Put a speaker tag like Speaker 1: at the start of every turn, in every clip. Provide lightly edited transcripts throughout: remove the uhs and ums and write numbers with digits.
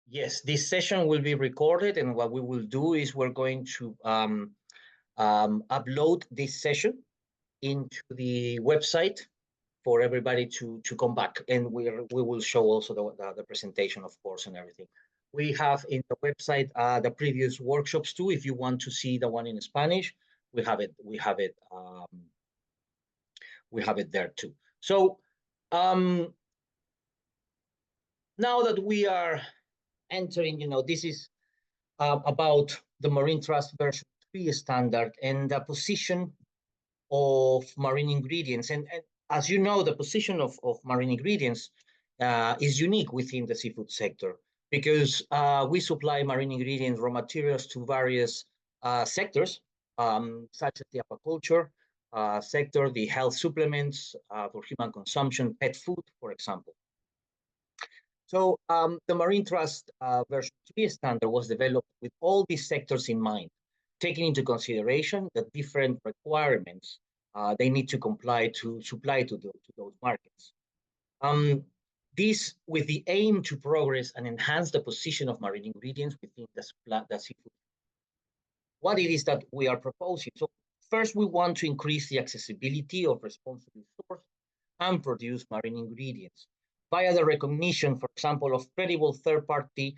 Speaker 1: Yes, this session will be recorded, and what we will do is we're going to upload this session into the website for everybody to come back, and we will show also the presentation, of course, and everything. We have in the website the previous workshops too. If you want to see the one in Spanish, we have it. We have it there too. So now that we are entering, this is about the MarinTrust version 3 standard and the position of marine ingredients. And as you know, the position of marine ingredients is unique within the seafood sector because we supply marine ingredient raw materials to various sectors, such as the aquaculture sector, the health supplements for human consumption, pet food, for example. So the MarinTrust version 3 standard was developed with all these sectors in mind, taking into consideration the different requirements they need to comply to supply to those markets. This with the aim to progress and enhance the position of marine ingredients within the seafood. What it is that we are proposing. So first, we want to increase the accessibility of responsibly sourced and produced marine ingredients via the recognition, for example, of credible third-party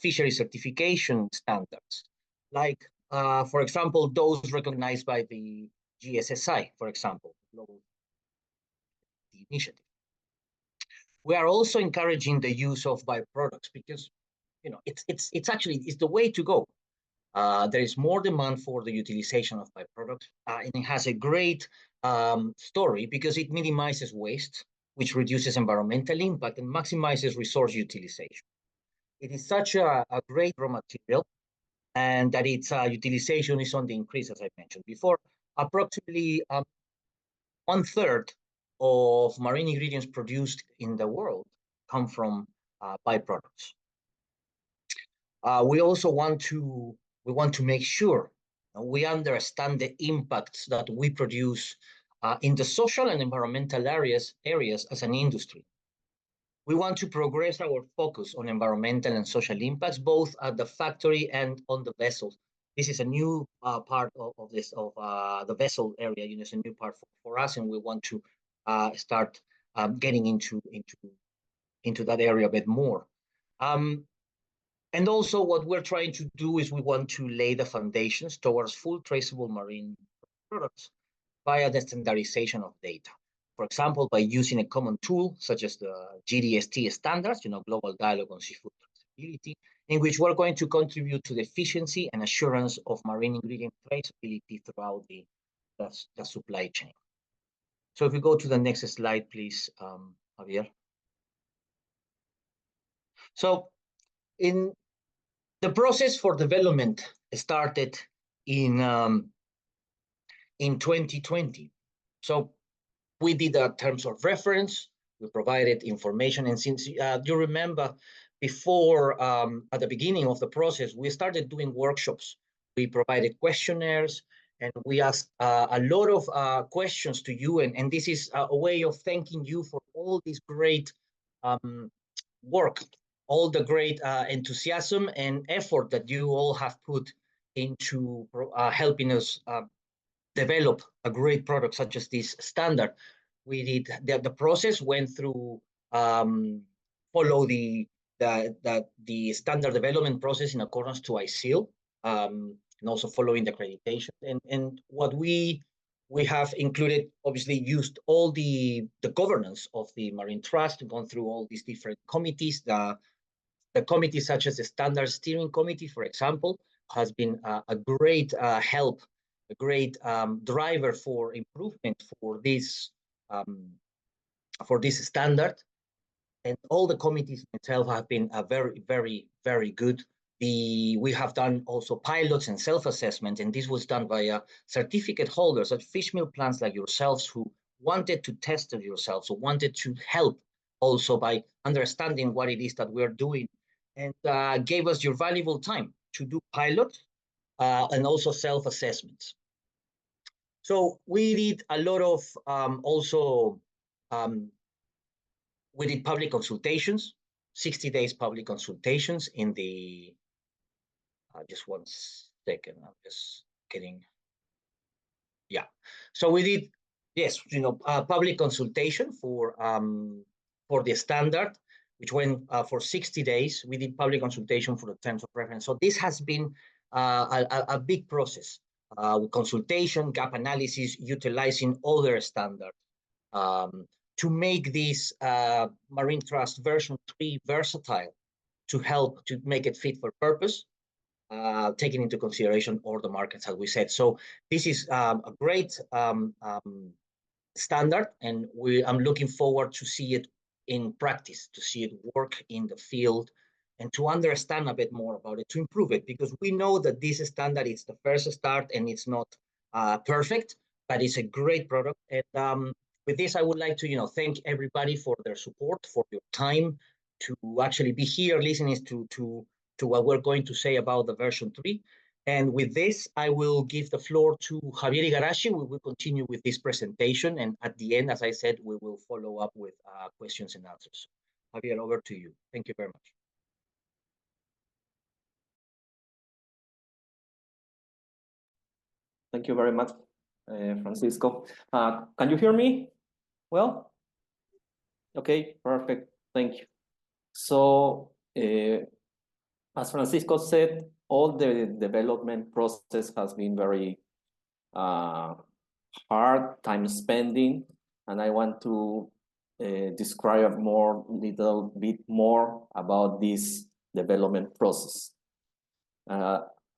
Speaker 1: fishery certification standards, like, for example, those recognized by the GSSI, for example, Global Initiative. We are also encouraging the use of byproducts because, it's actually the way to go. There is more demand for the utilization of byproducts, and it has a great story because it minimizes waste, which reduces environmental impact and maximizes resource utilization. It is such a great raw material, and that its utilization is on the increase, as I mentioned before. Approximately 1/3 of marine ingredients produced in the world come from byproducts. We also want to make sure we understand the impacts that we produce in the social and environmental areas as an industry. We want to progress our focus on environmental and social impacts, both at the factory and on the vessels. This is a new part of the vessel area. It's a new part for us, and we want to start getting into that area a bit more. And also what we're trying to do is we want to lay the foundations towards full traceable marine products via the standardization of data. For example, by using a common tool such as the GDST standards, Global Dialogue on Seafood Traceability, in which we're going to contribute to the efficiency and assurance of marine ingredient traceability throughout the supply chain. So if we go to the next slide, please, Javier. So in the process for development started in 2020. So we did terms of reference, we provided information, and since you remember before, at the beginning of the process, we started doing workshops. We provided questionnaires, and we asked a lot of questions to you, and this is a way of thanking you for all this great work, all the great enthusiasm and effort that you all have put into helping us develop a great product such as this standard. We did the process went through follow the standard development process in accordance to ISIL, and also following the accreditation. And what we have included, obviously, used all the governance of the MarinTrust, gone through all these different committees. The committees such as the Standard Steering Committee, for example, has been a great help, a great driver for improvement for this standard. And all the committees itself have been very, very, very good. We have done also pilots and self-assessment, and this was done by certificate holders at fish meal plants like yourselves who wanted to test it yourselves, who wanted to help also by understanding what it is that we're doing, and gave us your valuable time to do pilots and also self-assessments. So we did a lot of we did public consultations. 60 days public consultations in the, just 1 second, I'm just getting, yeah. So we did, yes, public consultation for the standard, which went for 60 days. We did public consultation for the terms of reference. So this has been a big process with consultation, gap analysis, utilizing other standards to make this MarinTrust version 3 versatile, to help to make it fit for purpose, taking into consideration all the markets, as we said. So this is a great standard, and I'm looking forward to see it in practice, to see it work in the field, and to understand a bit more about it, to improve it, because we know that this standard is the first start and it's not perfect, but it's a great product. And with this, I would like to thank everybody for their support, for your time to actually be here listening to what we're going to say about the version 3. And with this, I will give the floor to Javier Igarashi. We will continue with this presentation. And at the end, as I said, we will follow up with questions and answers. Javier, over to you. Thank you very much.
Speaker 2: Thank you very much, Francisco. Can you hear me well? Okay, perfect. Thank you. So, as Francisco said, all the development process has been very hard, time spending, and I want to describe little bit more about this development process.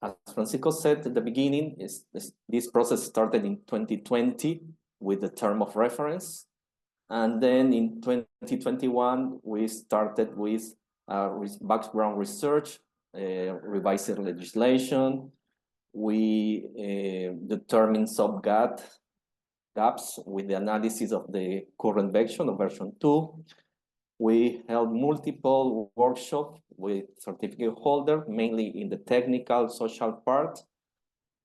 Speaker 2: As Francisco said at the beginning, this process started in 2020 with the term of reference. And then in 2021, we started with background research, revising legislation. We determined some gaps with the analysis of the current version of version 2. We held multiple workshops with certificate holders, mainly in the technical, social part,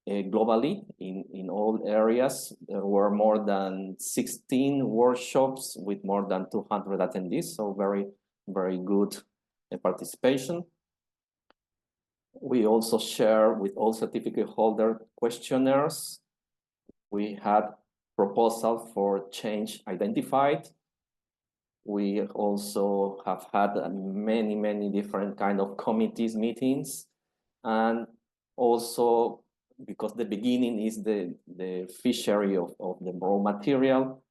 Speaker 2: globally in all areas. There were more than 16 workshops with more than 200 attendees, so very, very good participation. We also share with all certificate holder questionnaires. We had proposal for change identified. We also have had many, many different kind of committees meetings. And also, because the beginning is the fishery of the raw material,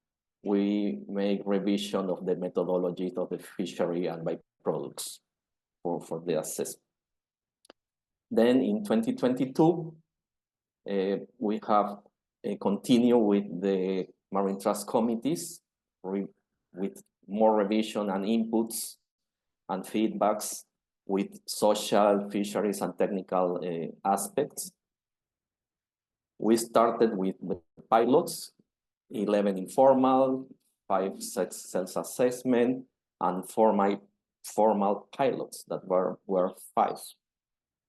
Speaker 2: we make revision of the methodologies of the fishery and byproducts for the assessment. Then in 2022, we have continue with the MarinTrust committees with more revision and inputs and feedbacks with social, fisheries, and technical aspects. We started with the pilots, 11 informal, 5 self-assessment, and 4 formal pilots that were 5.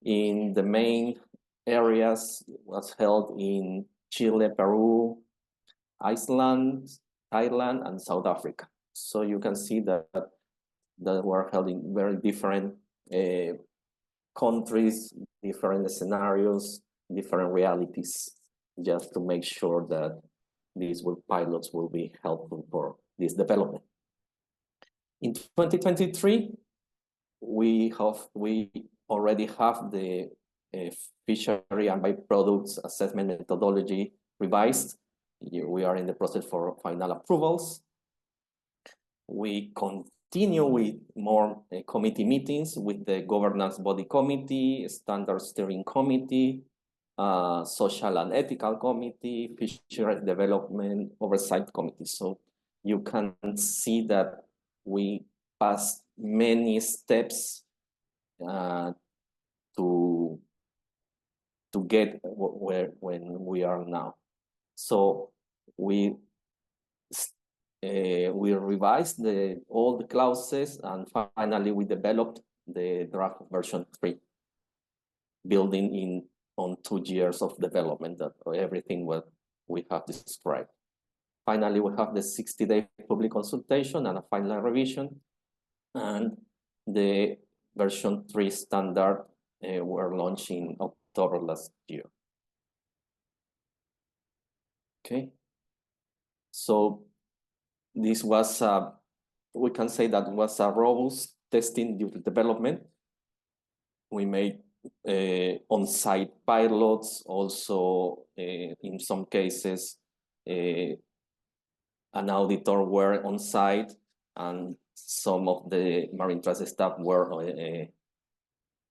Speaker 2: In the main areas was held in Chile, Peru, Iceland, Thailand, and South Africa. So you can see that were held in very different countries, different scenarios, different realities, just to make sure that these pilots will be helpful for this development. In 2023, we already have the fishery and byproducts assessment methodology revised. We are in the process for final approvals. We continue with more committee meetings with the governance body committee, standard steering committee, social and ethical committee, fishery development oversight committee. So you can see that we passed many steps to get when we are now. So we revised all the clauses, and finally we developed the draft version 3, building on 2 years of development, that everything what we have described. Finally, we have the 60-day public consultation and a final revision. And the version 3 standard were launched in October last year. Okay, so this was, we can say that was a robust testing due to development. We made on-site pilots, also in some cases, an auditor were on site, and some of the MarinTrust staff were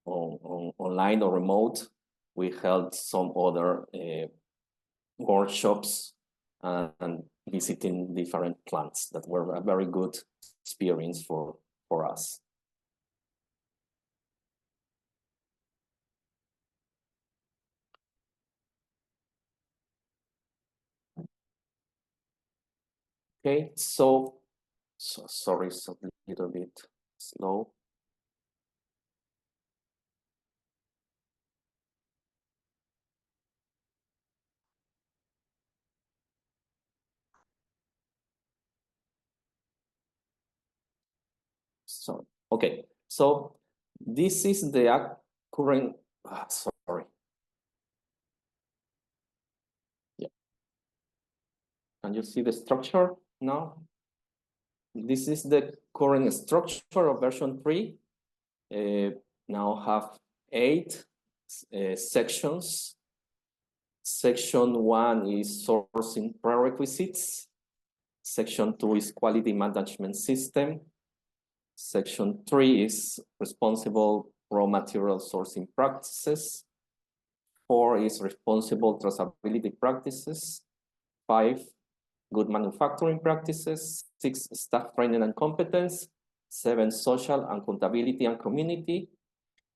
Speaker 2: online or remote. We held some other workshops and visiting different plants that were a very good experience for us. Okay, so sorry, it's a little bit slow. So, okay, so this is the current, sorry. Yeah. Can you see the structure now? This is the current structure of version 3. Now have 8 sections. Section 1 is sourcing prerequisites. Section 2 is quality management system. Section 3 is responsible raw material sourcing practices. 4 is responsible traceability practices. 5, good manufacturing practices. 6, staff training and competence. 7, social accountability and community.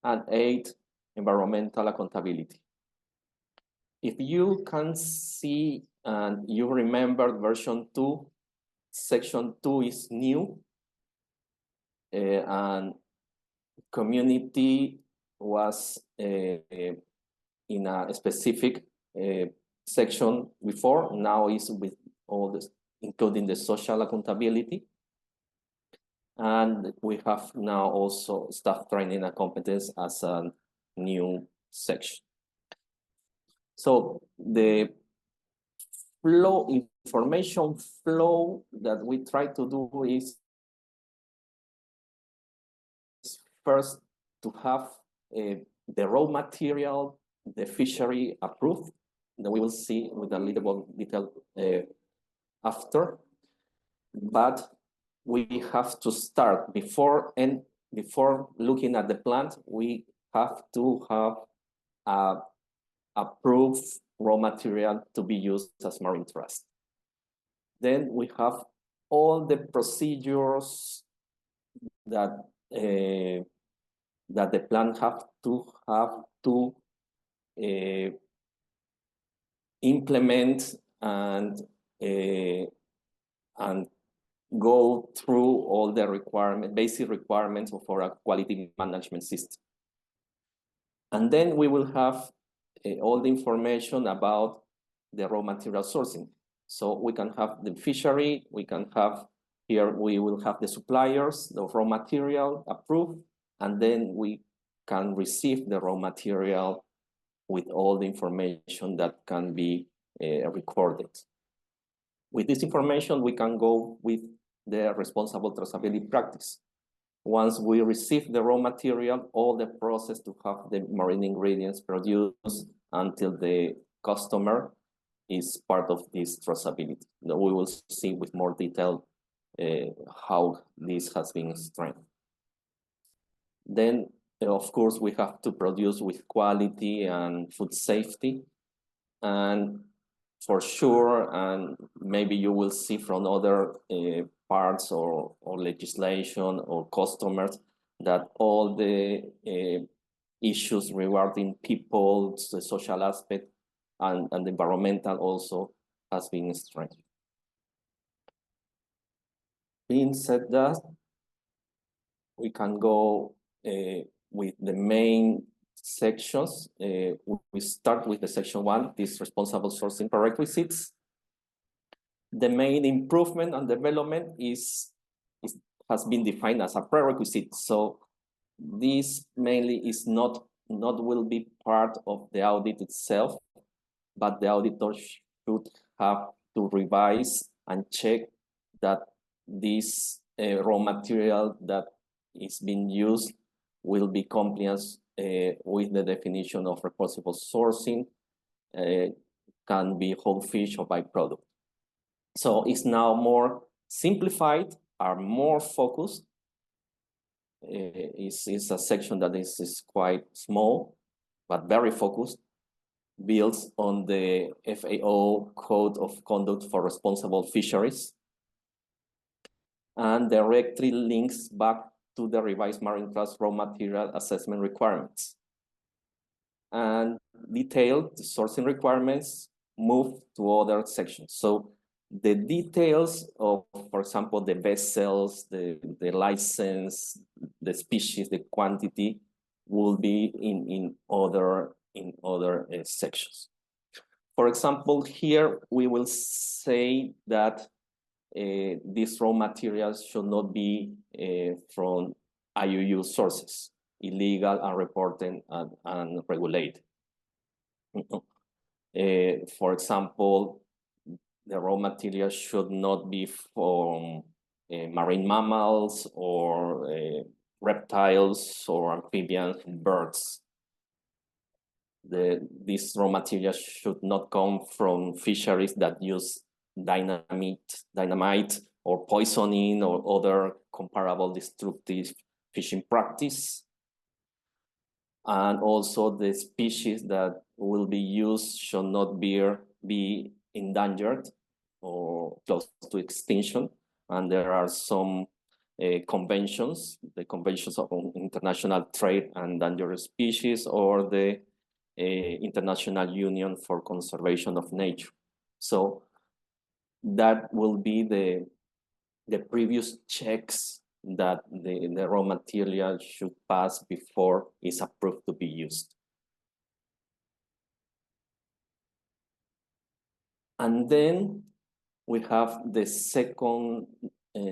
Speaker 2: And 8, environmental accountability. If you can see and you remember version 2, section 2 is new. And community was in a specific section before, now is with all this, including the social accountability. And we have now also staff training and competence as a new section. So the flow, information flow that we try to do is first to have the raw material, the fishery approved, that we will see with a little more detail after. But we have to start before looking at the plant, we have to have approved raw material to be used as MarinTrust. Then we have all the procedures that that the plant have to implement and go through all the basic requirements for a quality management system. And then we will have all the information about the raw material sourcing. So we can have the fishery, we can have here, we will have the suppliers, the raw material approved, and then we can receive the raw material with all the information that can be recorded. With this information, we can go with the responsible traceability practice. Once we receive the raw material, all the process to have the marine ingredients produced until the customer is part of this traceability. We will see with more detail how this has been strengthened. Then, of course, we have to produce with quality and food safety. And for sure, and maybe you will see from other parts or legislation or customers that all the issues regarding people, the social aspect, and the environmental also has been strengthened. Being said that, we can go with the main sections. We start with the section 1, this responsible sourcing prerequisites. The main improvement and development has been defined as a prerequisite. So this mainly is not will be part of the audit itself, but the auditor should have to revise and check that this raw material that is being used will be compliant with the definition of responsible sourcing, can be whole fish or byproduct. So it's now more simplified, are more focused. Is a section that is quite small, but very focused, builds on the FAO Code of Conduct for Responsible Fisheries, and directly links back to the revised MarinTrust raw material assessment requirements. And detailed sourcing requirements move to other sections. So the details of, for example, the vessels, the license, the species, the quantity will be in other sections. For example, here we will say that these raw materials should not be from IUU sources, illegal, unreported, and unregulated. For example, the raw material should not be from marine mammals or reptiles or amphibians, birds. These raw materials should not come from fisheries that use dynamite or poisoning or other comparable destructive fishing practice. And also the species that will be used should not be endangered or close to extinction. And there are some conventions, the conventions of international trade and endangered species, or the International Union for Conservation of Nature. So that will be the previous checks that the raw material should pass before it's approved to be used. And then we have the second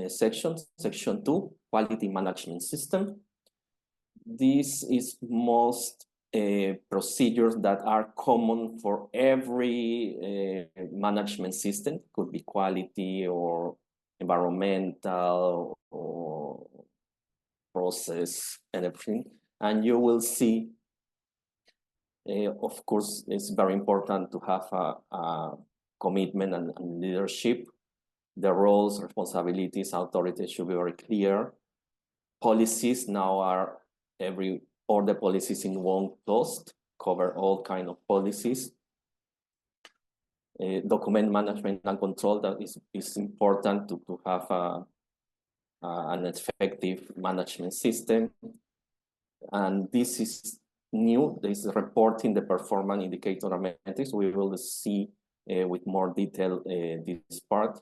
Speaker 2: section 2, quality management system. This is most procedures that are common for every management system, could be quality or environmental or process and everything. And you will see, of course, it's very important to have a commitment and leadership. The roles, responsibilities, authorities should be very clear. Policies now are all the policies in one clause, cover all kind of policies. Document management and control, that is important to have an effective management system. And this is new, this is reporting the performance indicator and metrics. We will see with more detail this part.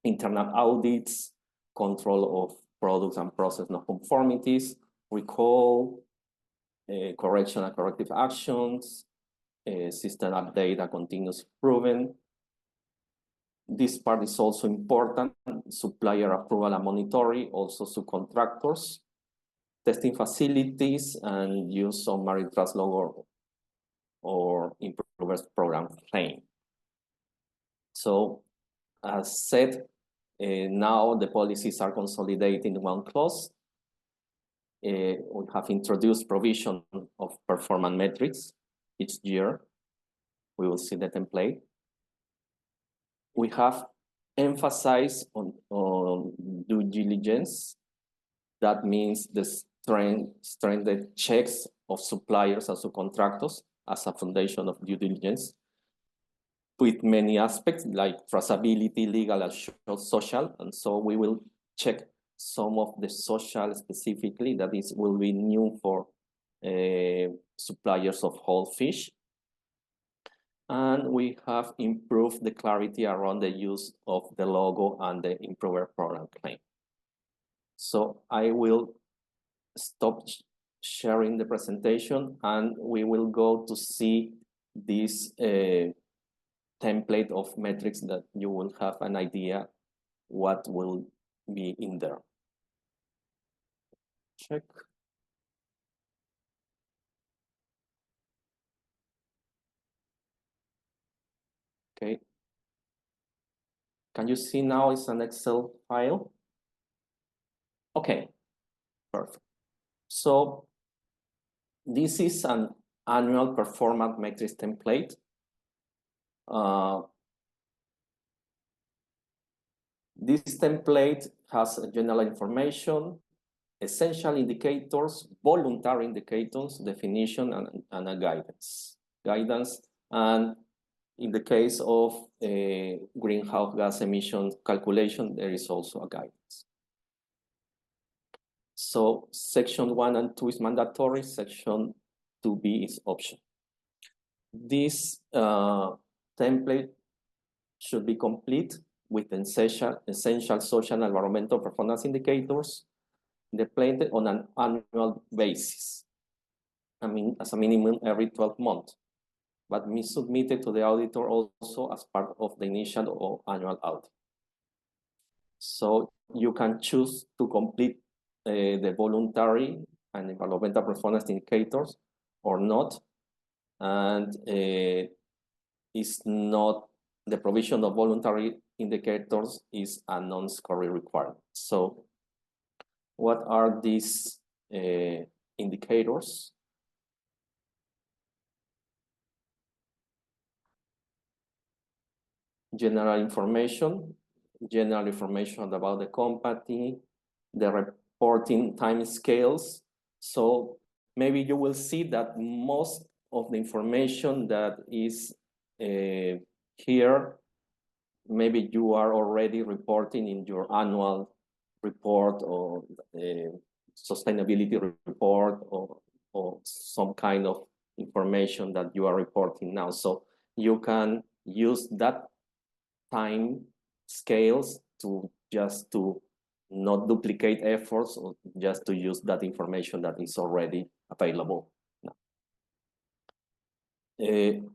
Speaker 2: Internal audits, control of products and process non-conformities, recall, correction and corrective actions, system update and continuous improvement. This part is also important, supplier approval and monitoring, also subcontractors, testing facilities, and use of MarinTrust logo or improvers program claim. So as said, now the policies are consolidated in one clause. We have introduced provision of performance metrics each year. We will see the template. We have emphasized on due diligence. That means the strengthened checks of suppliers and subcontractors as a foundation of due diligence, with many aspects like traceability, legal, and social. And so we will check some of the social specifically, that will be new for suppliers of whole fish. And we have improved the clarity around the use of the logo and the improver program claim. So I will stop sharing the presentation, and we will go to see this template of metrics that you will have an idea what will be in there. Check. Okay. Can you see now it's an Excel file? Okay, perfect. So this is an annual performance metrics template. This template has general information, essential indicators, voluntary indicators, definition, and a guidance. And in the case of a greenhouse gas emission calculation, there is also a guidance. So section 1 and 2 is mandatory, section 2B is optional. This template should be complete with essential social and environmental performance indicators deployed on an annual basis. I mean, as a minimum every 12 months, but be submitted to the auditor also as part of the initial or annual audit. So you can choose to complete the voluntary and environmental performance indicators or not, and it's not, the provision of voluntary indicators is a non-SCORY requirement. So what are these indicators? General information about the company, the reporting time scales. So maybe you will see that most of the information that is here, maybe you are already reporting in your annual report or sustainability report or some kind of information that you are reporting now. So you can use that time scales to just to not duplicate efforts, or just to use that information that is already available now.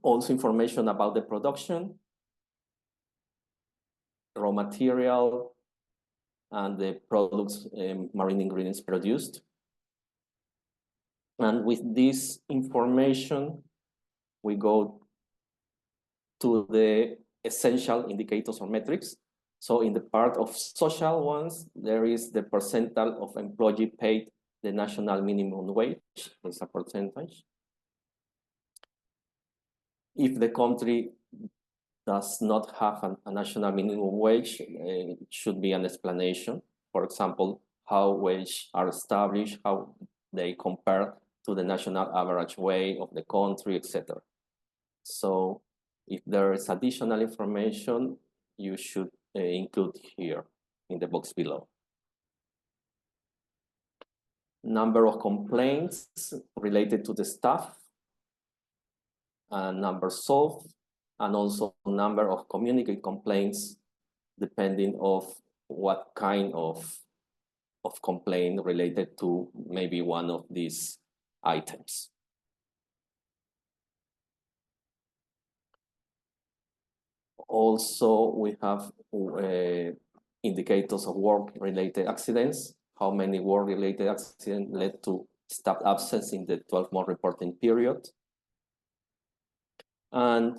Speaker 2: Also information about the production, raw material, and the products, marine ingredients produced. And with this information, we go to the essential indicators or metrics. So in the part of social ones, there is the percentage of employee paid the national minimum wage, is a percentage. If the country does not have a national minimum wage, it should be an explanation. For example, how wages are established, how they compare to the national average wage of the country, etc. So if there is additional information, you should include here in the box below. Number of complaints related to the staff, number solved, and also number of communicated complaints depending of what kind of complaint related to maybe one of these items. Also, we have indicators of work-related accidents. How many work-related accidents led to staff absence in the 12-month reporting period? And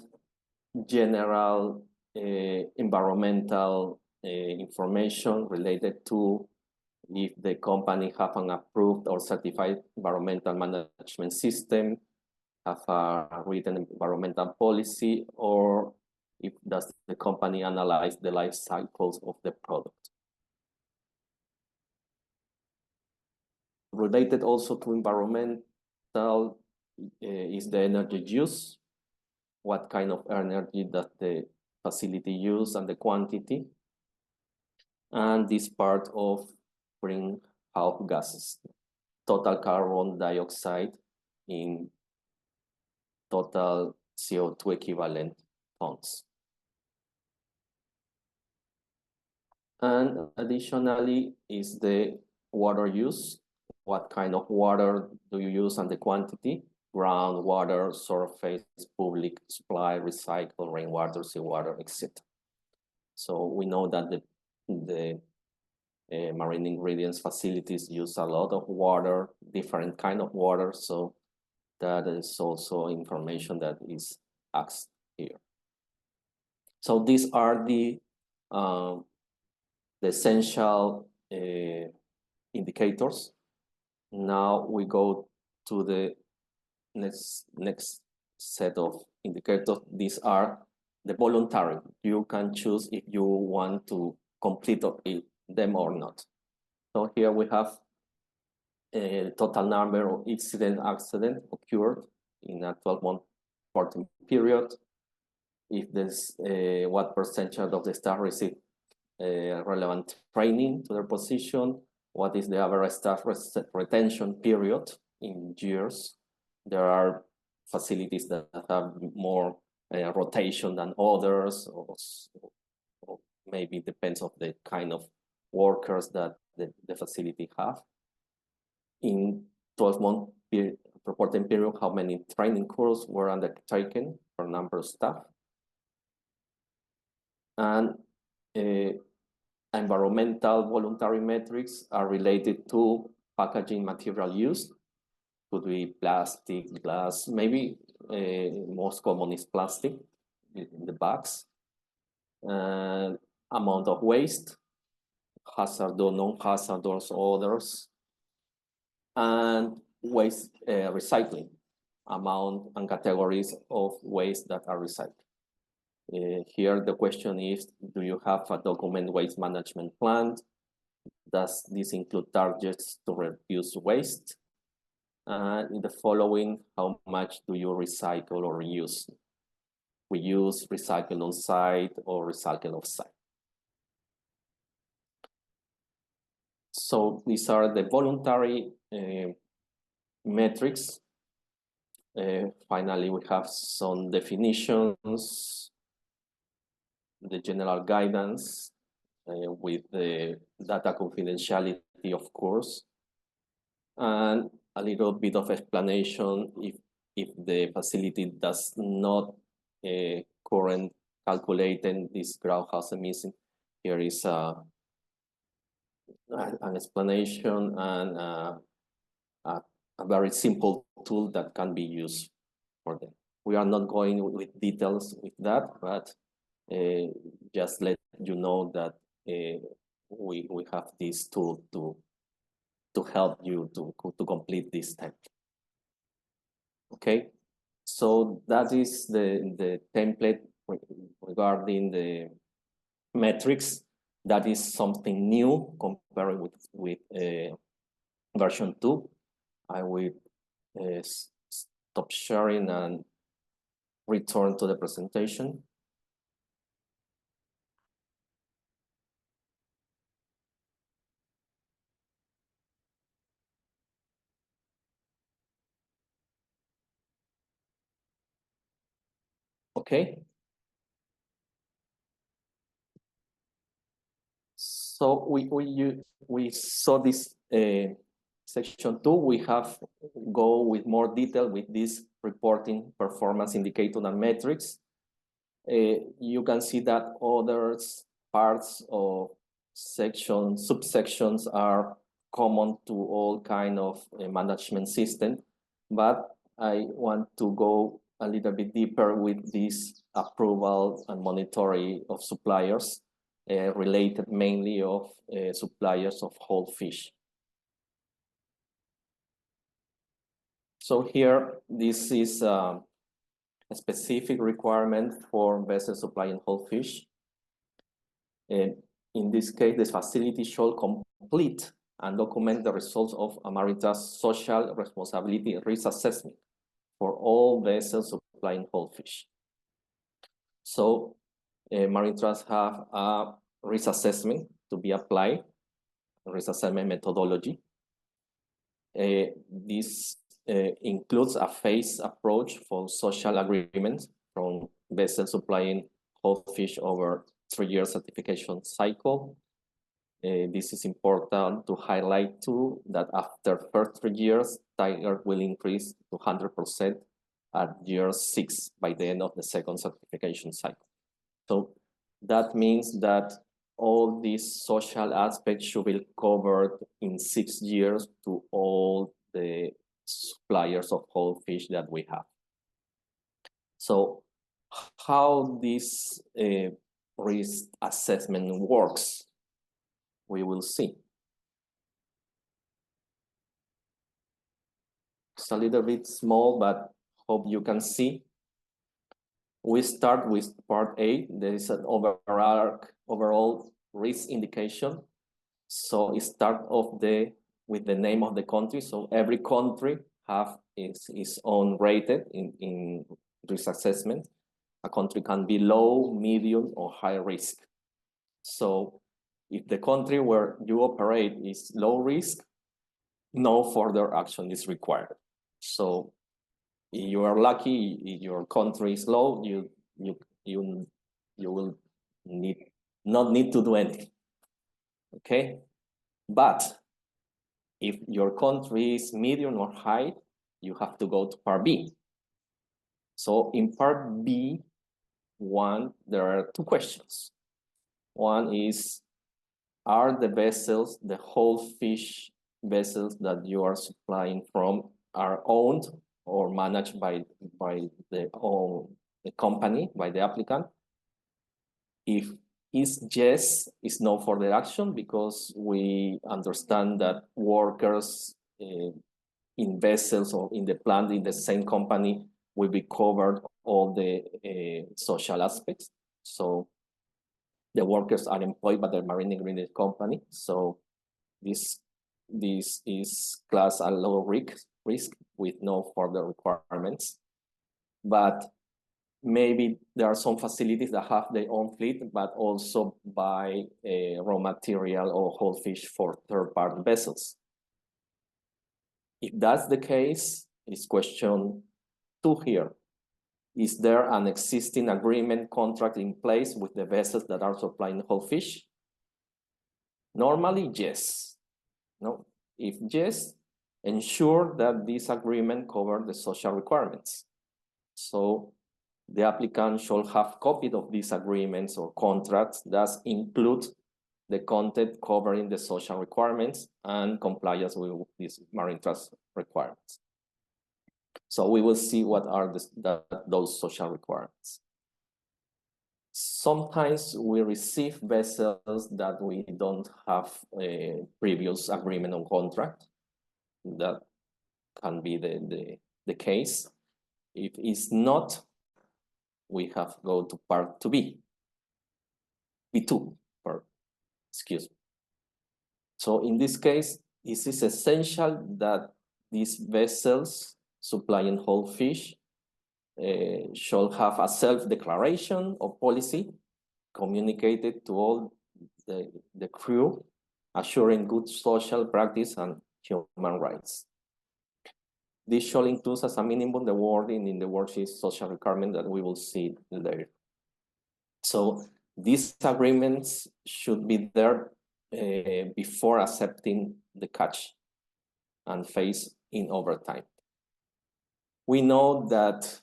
Speaker 2: general environmental information related to if the company have an approved or certified environmental management system, have a written environmental policy, or if does the company analyze the life cycles of the product. Related also to environmental is the energy use. What kind of energy does the facility use and the quantity? And this part of greenhouse gases, total carbon dioxide in total CO2 equivalent tons. And additionally is the water use. What kind of water do you use and the quantity? Groundwater, surface, public supply, recycle, rainwater, seawater, etc. So we know that the marine ingredients facilities use a lot of water, different kind of water. So that is also information that is asked here. So these are the essential indicators. Now we go to the next set of indicators. These are the voluntary. You can choose if you want to complete them or not. So here we have a total number of accident occurred in a 12-month reporting period. If there's what percentage of the staff received relevant training to their position, what is the average staff retention period in years. There are facilities that have more rotation than others, or maybe depends on the kind of workers that the facility have. In 12-month reporting period, how many training courses were undertaken per number of staff. And environmental voluntary metrics are related to packaging material used. Could be plastic, glass, maybe most common is plastic in the bags. Amount of waste, hazardous, non-hazardous odors, and waste recycling, amount and categories of waste that are recycled. Here the question is, do you have a document waste management plan? Does this include targets to reduce waste? In the following, how much do you recycle or reuse? Reuse, recycle on site, or recycle off site. So these are the voluntary metrics. Finally, we have some definitions, the general guidance with the data confidentiality, of course, and a little bit of explanation if the facility does not current calculating this greenhouse emission. Here is an explanation and a very simple tool that can be used for them. We are not going with details with that, but just let you know that we have this tool to help you to complete this template. Okay, so that is the template regarding the metrics. That is something new compared with version 2. I will stop sharing and return to the presentation. Okay. So we saw this section 2. We have go with more detail with this reporting performance indicator and metrics. You can see that other parts of subsections are common to all kind of management system, but I want to go a little bit deeper with this approval and monitoring of suppliers related mainly of suppliers of whole fish. So here, this is a specific requirement for vessels supplying whole fish. In this case, the facility should complete and document the results of a MarinTrust social responsibility risk assessment for all vessels supplying whole fish. So MarinTrust have a risk assessment to be applied, risk assessment methodology. This includes a phased approach for social agreements from vessels supplying whole fish over 3-year certification cycle. This is important to highlight too that after first 3 years, target will increase to 100% at year 6 by the end of the second certification cycle. So that means that all these social aspects should be covered in 6 years to all the suppliers of whole fish that we have. So how this risk assessment works, we will see. It's a little bit small, but hope you can see. We start with part A. There is an overall risk indication. So it starts off with the name of the country. So every country have its own rated in risk assessment. A country can be low, medium, or high risk. So if the country where you operate is low risk, no further action is required. So if you are lucky, if your country is low, you will not need to do anything. Okay, but if your country is medium or high, you have to go to part B. So in part B1, there are two questions. One is, are the vessels, the whole fish vessels that you are supplying from, are owned or managed by the company, by the applicant? If is yes, is no further action, because we understand that workers in vessels or in the plant in the same company will be covered all the social aspects. So the workers are employed by the marine ingredient company. So this is class a low risk with no further requirements. But maybe there are some facilities that have their own fleet, but also buy raw material or whole fish for third-party vessels. If that's the case, it's question 2 here. Is there an existing agreement contract in place with the vessels that are supplying whole fish? Normally, yes. No? If yes, ensure that this agreement covers the social requirements. So the applicant should have copies of these agreements or contracts that include the content covering the social requirements and compliance with these MarinTrust requirements. So we will see what are those social requirements. Sometimes we receive vessels that we don't have a previous agreement on contract. That can be the case. If it's not, we have to go to part 2B. B2, excuse me. So in this case, it is essential that these vessels supplying whole fish should have a self-declaration of policy communicated to all the crew, assuring good social practice and human rights. This should include as a minimum the wording in the worksheet social requirement that we will see later. So these agreements should be there before accepting the catch and phase in overtime. We know that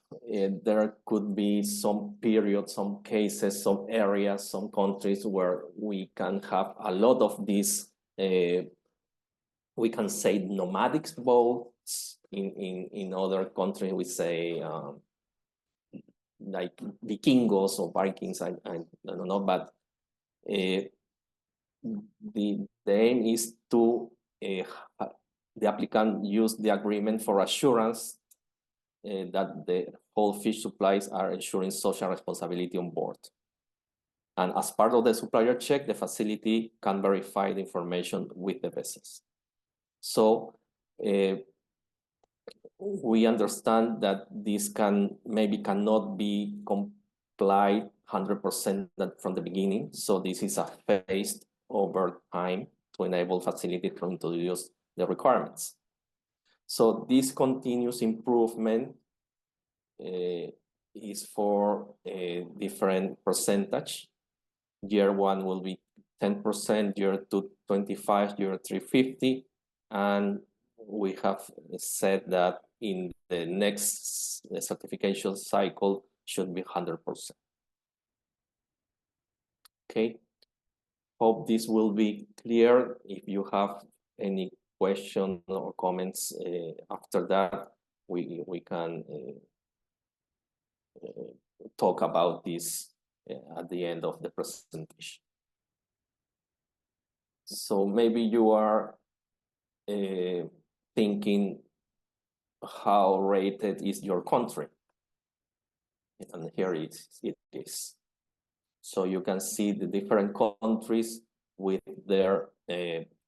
Speaker 2: there could be some periods, some cases, some areas, some countries where we can have a lot of these, we can say nomadic boats. In other countries, we say like Vikingos or Vikings, I don't know, but the aim is to the applicant use the agreement for assurance that the whole fish supplies are ensuring social responsibility on board. And as part of the supplier check, the facility can verify the information with the vessels. So we understand that this cannot be complied 100% from the beginning. So this is a phased over time to enable facility to introduce the requirements. So this continuous improvement is for a different percentage. Year 1 will be 10%, year 2, 25%, year 3, 50%. And we have said that in the next certification cycle should be 100%. Okay, hope this will be clear. If you have any question or comments after that, we can talk about this at the end of the presentation. So maybe you are thinking how rated is your country, and here it is. So you can see the different countries with their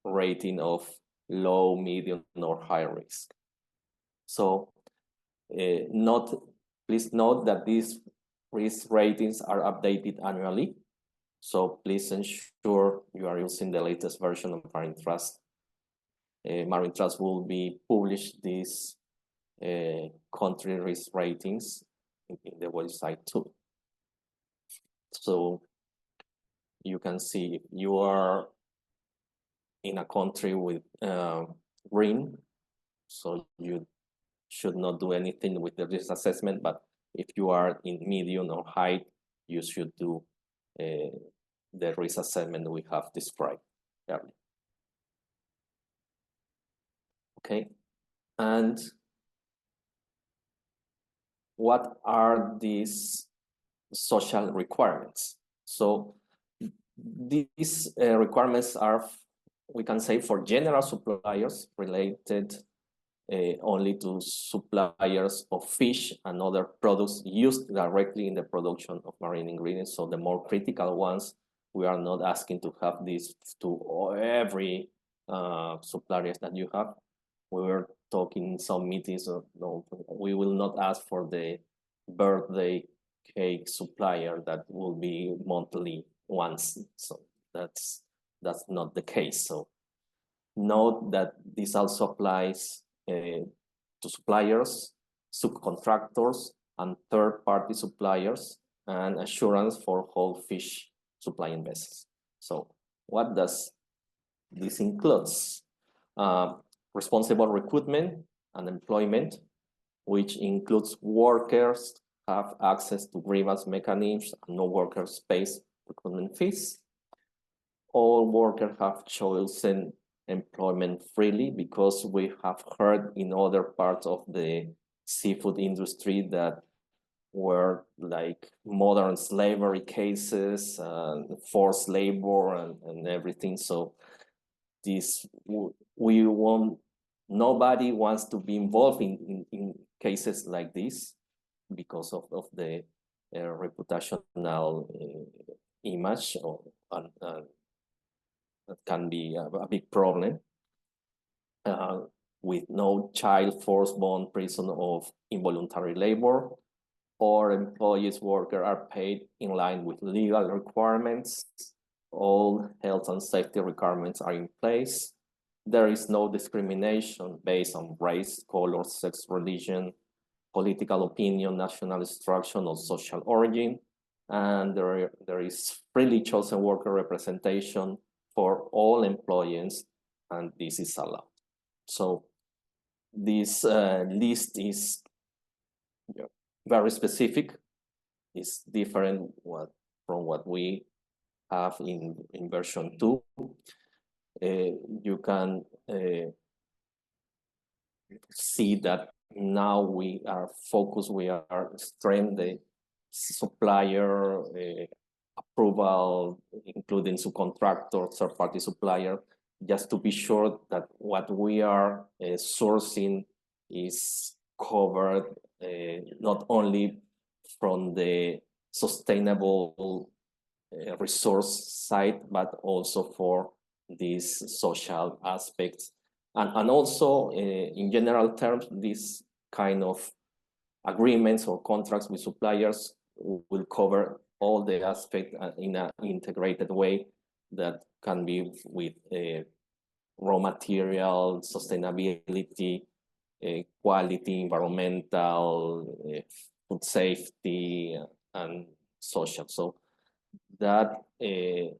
Speaker 2: rating of low, medium, or high risk. So please note that these risk ratings are updated annually. So please ensure you are using the latest version of MarinTrust. MarinTrust will be published these country risk ratings in the website too. So you can see if you are in a country with green, so you should not do anything with the risk assessment, but if you are in medium or high, you should do the risk assessment we have described earlier. Okay, and what are these social requirements? So these requirements are, we can say, for general suppliers related only to suppliers of fish and other products used directly in the production of marine ingredients. So the more critical ones, we are not asking to have this to every suppliers that you have. We were talking in some meetings, no, we will not ask for the birthday cake supplier that will be monthly once. So that's not the case. So note that this also applies to suppliers, subcontractors, and third-party suppliers, and assurance for whole fish supplying vessels. So what does this includes? Responsible recruitment and employment, which includes workers have access to grievance mechanisms and no workers pays recruitment fees. All workers have chosen employment freely, because we have heard in other parts of the seafood industry that were like modern slavery cases, forced labor, and everything. So this, nobody wants to be involved in cases like this because of the reputational image, that can be a big problem. With no child forced bond prison of involuntary labor, or employees workers are paid in line with legal requirements. All health and safety requirements are in place. There is no discrimination based on race, color, sex, religion, political opinion, national extraction, or social origin. And there is freely chosen worker representation for all employees, and this is allowed. So this list is very specific. It's different from what we have in version 2. You can see that now we are focused, we are strengthening the supplier approval, including subcontractor, third-party supplier, just to be sure that what we are sourcing is covered not only from the sustainable resource side, but also for these social aspects. And also, in general terms, this kind of agreements or contracts with suppliers will cover all the aspects in an integrated way that can be with raw material, sustainability, quality, environmental, food safety, and social. So that is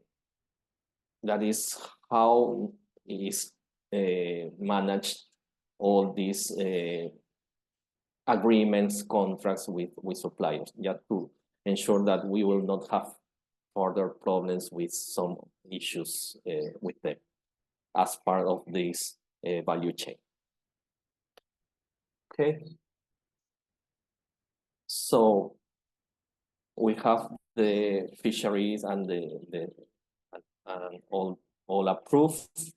Speaker 2: how is managed all these agreements, contracts with suppliers, just to ensure that we will not have further problems with some issues with them as part of this value chain. Okay. So we have the fisheries and all approved.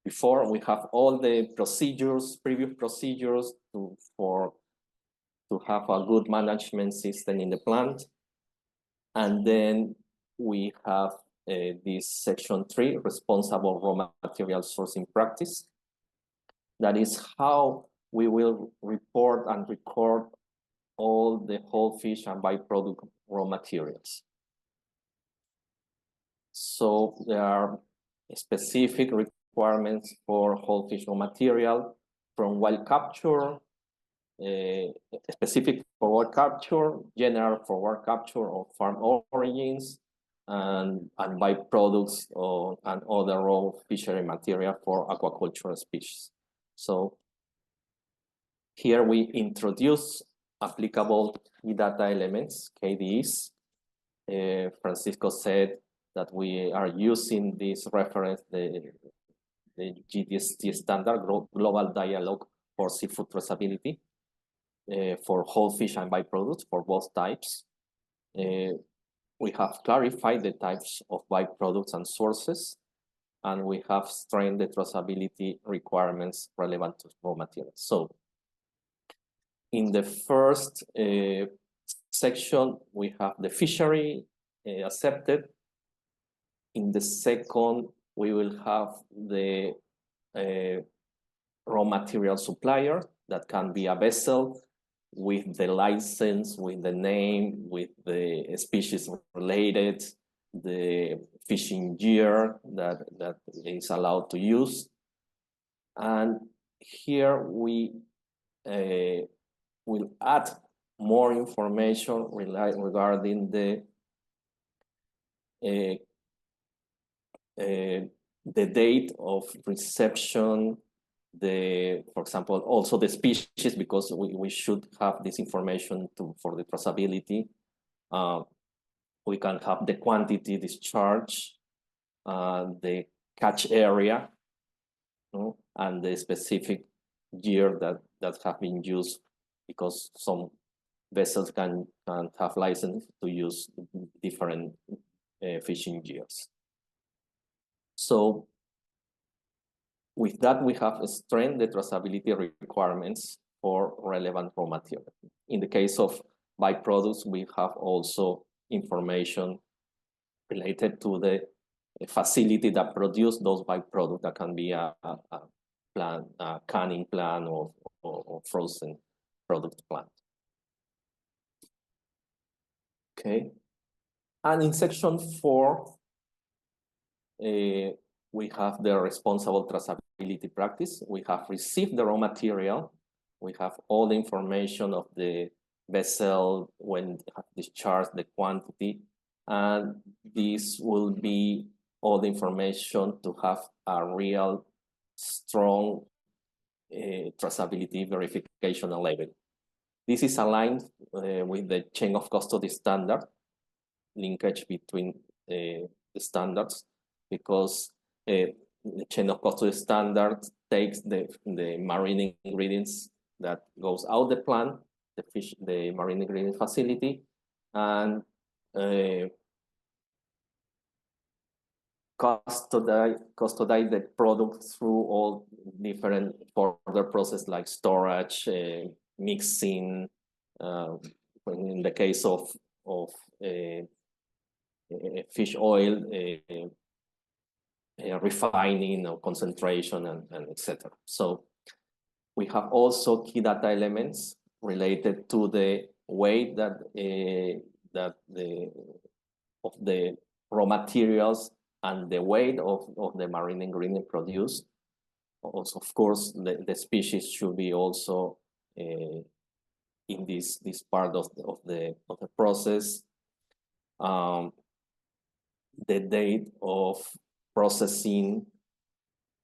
Speaker 2: Before we have all the procedures, previous procedures to have a good management system in the plant. And then we have this section 3, responsible raw material sourcing practice. That is how we will report and record all the whole fish and byproduct raw materials. So there are specific requirements for whole fish raw material from wild capture, specific for wild capture, general for wild capture or farm origins, and byproducts and other raw fishery material for aquaculture species. So here we introduce applicable key data elements, KDEs. Francisco said that we are using this reference, the GDST standard, Global Dialogue for Seafood Traceability, for whole fish and byproducts for both types. We have clarified the types of byproducts and sources, and we have strengthened the traceability requirements relevant to raw materials. So in the first section, we have the fishery accepted. In the second, we will have the raw material supplier that can be a vessel with the license, with the name, with the species related, the fishing gear that is allowed to use. And here we will add more information regarding the date of reception, for example, also the species, because we should have this information for the traceability. We can have the quantity discharge, the catch area, and the specific gear that have been used, because some vessels can have license to use different fishing gears. So with that, we have strengthened the traceability requirements for relevant raw material. In the case of byproducts, we have also information related to the facility that produced those byproducts. That can be a plant, a canning plant, or frozen product plant. Okay. And in section 4, we have the responsible traceability practice. We have received the raw material. We have all the information of the vessel, when discharged, the quantity, and this will be all the information to have a real strong traceability verification and labeling. This is aligned with the chain of custody standard, linkage between the standards, because the chain of custody standard takes the marine ingredients that goes out the plant, the marine ingredient facility, and custodize the product through all different further processes like storage, mixing, in the case of fish oil, refining or concentration, and etc. So we have also key data elements related to the weight of the raw materials and the weight of the marine ingredient produced. Also, of course, the species should be also in this part of the process. The date of processing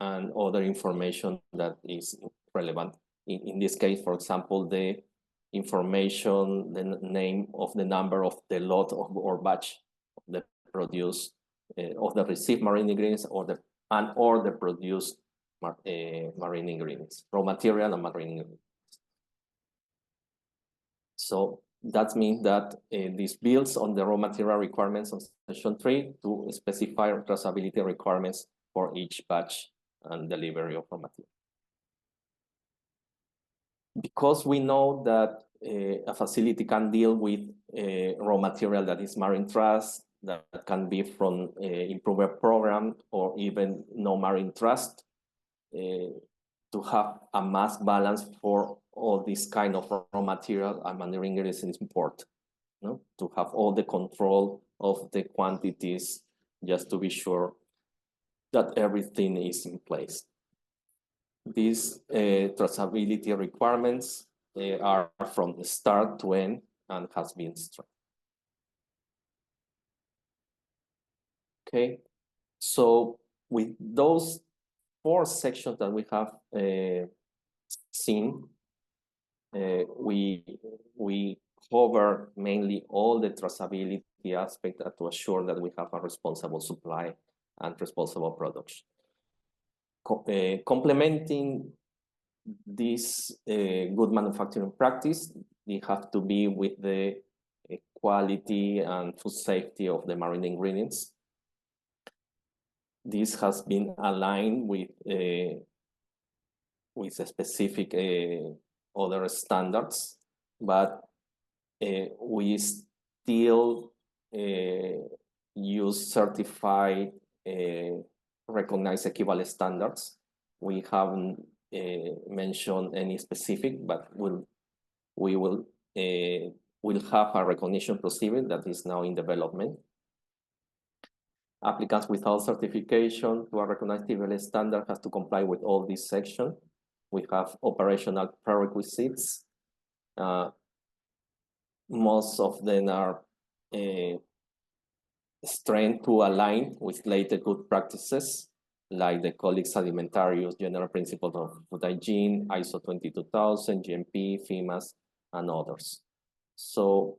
Speaker 2: and other information that is relevant. In this case, for example, the information, the name of the number of the lot or batch of the produced, of the received marine ingredients, or the produced marine ingredients, raw material and marine ingredients. So That means that this builds on the raw material requirements of section 3 to specify traceability requirements for each batch and delivery of raw material. Because we know that a facility can deal with raw material that is MarinTrust, that can be from improved program or even no MarinTrust, to have a mass balance for all this kind of raw material and marine ingredients is important. No? To have all the control of the quantities, just to be sure that everything is in place. These traceability requirements are from start to end and has been strengthened. Okay, so with those 4 sections that we have seen, we cover mainly all the traceability aspect to assure that we have a responsible supply and responsible production. Complementing this good manufacturing practice, they have to be with the quality and food safety of the marine ingredients. This has been aligned with specific other standards, but we still use certified recognized equivalent standards. We haven't mentioned any specific, but we will have a recognition procedure that is now in development. Applicants without certification to a recognized equivalent standard has to comply with all these sections. We have operational prerequisites. Most of them are strength to align with later good practices, like the Colleagues Alimentarius General Principles of Food Hygiene, ISO 22000, GMP, FEMAS, and others. So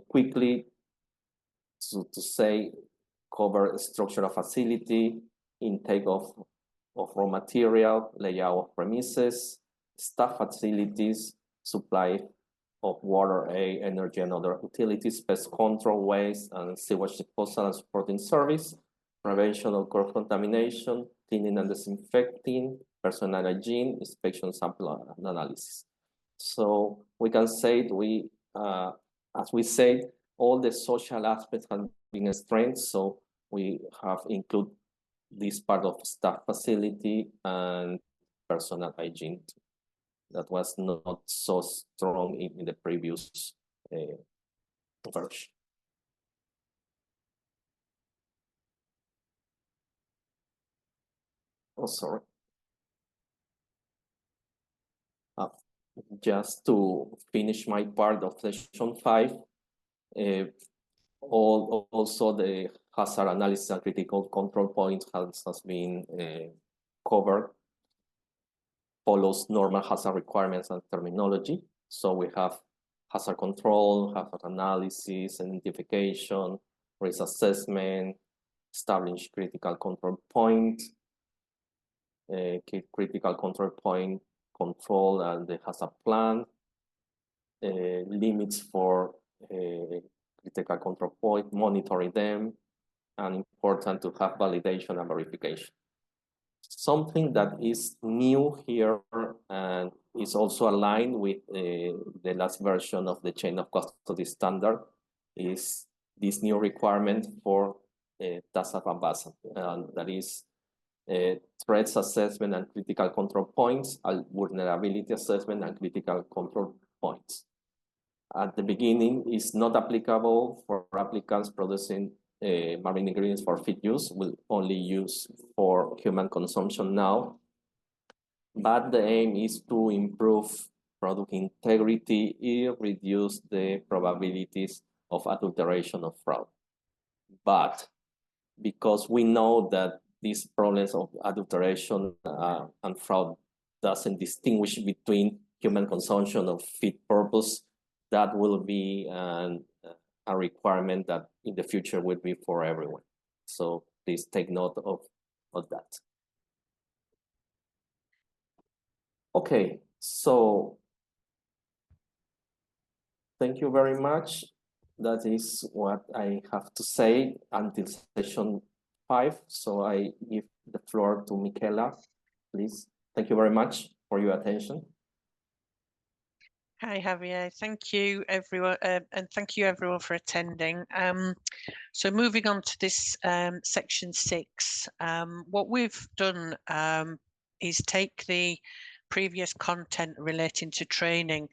Speaker 2: quickly to say, cover structure of facility, intake of raw material, layout of premises, staff facilities, supply of water, air, energy, and other utilities, pest control, waste, and sewage disposal and supporting service, prevention of cross-contamination, cleaning and disinfecting, personal hygiene, inspection, sample analysis. So we can say as we said, all the social aspects have been strengthened. So we have included this part of staff facility and personal hygiene that was not so strong in the previous version. Oh, sorry. Just to finish my part of session 5, also the hazard analysis and critical control points has been covered, follows normal hazard requirements and terminology. So we have hazard control, hazard analysis, identification, risk assessment, establish critical control point, critical control point control and the hazard plan, limits for critical control point, monitoring them, and important to have validation and verification. Something that is new here and is also aligned with the last version of the chain of custody standard is this new requirement for TASAF and BASAF, and that is threats assessment and critical control points, and vulnerability assessment and critical control points. At the beginning, it's not applicable for applicants producing marine ingredients for feed use, will only use for human consumption now. But the aim is to improve product integrity and reduce the probabilities of adulteration or fraud. But because we know that these problems of adulteration and fraud doesn't distinguish between human consumption of feed purpose, that will be a requirement that in the future will be for everyone. So please take note of that. Okay, so thank you very much. That is what I have to say until session 5. So I give the floor to Michaela, please. Thank you very much for your attention.
Speaker 3: Hi, Javier. Thank you, everyone, and thank you, everyone, for attending. So moving on to this section 6, what we've done is take the previous content relating to training.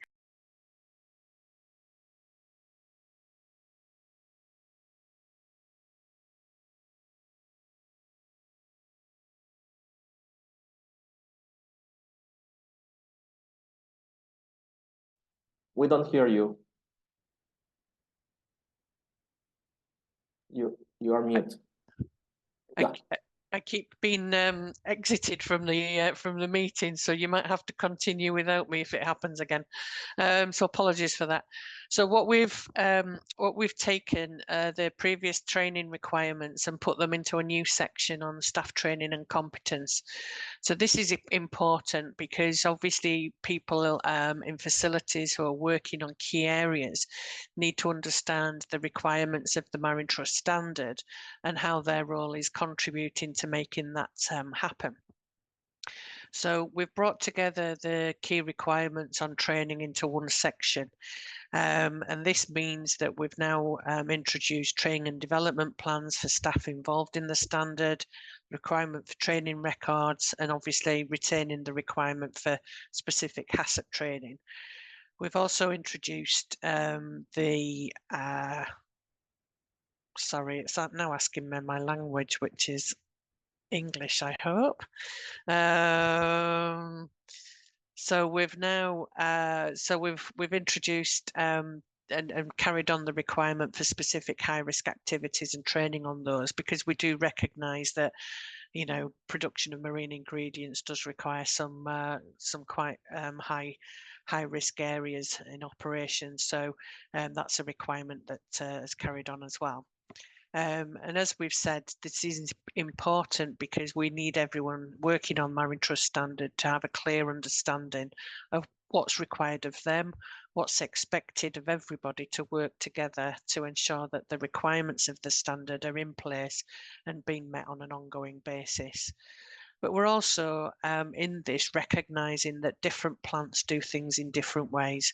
Speaker 2: We don't hear you. You are mute. Yeah.
Speaker 3: I keep being exited from the meeting, so you might have to continue without me if it happens again. So apologies for that. So what we've taken the previous training requirements and put them into a new section on staff training and competence. So this is important because obviously people in facilities who are working on key areas need to understand the requirements of the MarinTrust standard and how their role is contributing to making that happen. So we've brought together the key requirements on training into one section. And this means that we've now introduced training and development plans for staff involved in the standard, requirement for training records, and obviously retaining the requirement for specific HACCP training. We've also introduced sorry, it's now asking me my language, which is English, I hope. So we've now, we've introduced and carried on the requirement for specific high-risk activities and training on those, because we do recognise that, you know, production of marine ingredients does require some quite high risk areas in operation. So that's a requirement that is carried on as well. And as we've said, this is important because we need everyone working on MarinTrust standard to have a clear understanding of what's required of them, what's expected of everybody to work together to ensure that the requirements of the standard are in place and being met on an ongoing basis. But we're also in this recognising that different plants do things in different ways.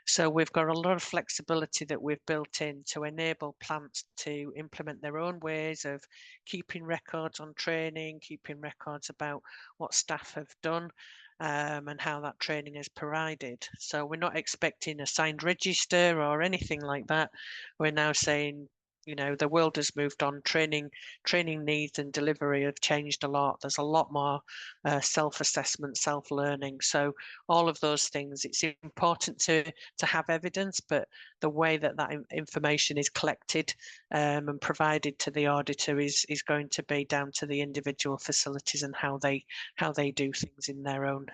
Speaker 3: So we've got a lot of flexibility that we've built in to enable plants to implement their own ways of keeping records on training, keeping records about what staff have done, and how that training is provided. So we're not expecting a signed register or anything like that. We're now saying, you know, the world has moved on. Training needs and delivery have changed a lot. There's a lot more self-assessment, self-learning. So all of those things, it's important to have evidence, but the way that that information is collected and provided to the auditor is going to be down to the individual facilities and how they do things in their own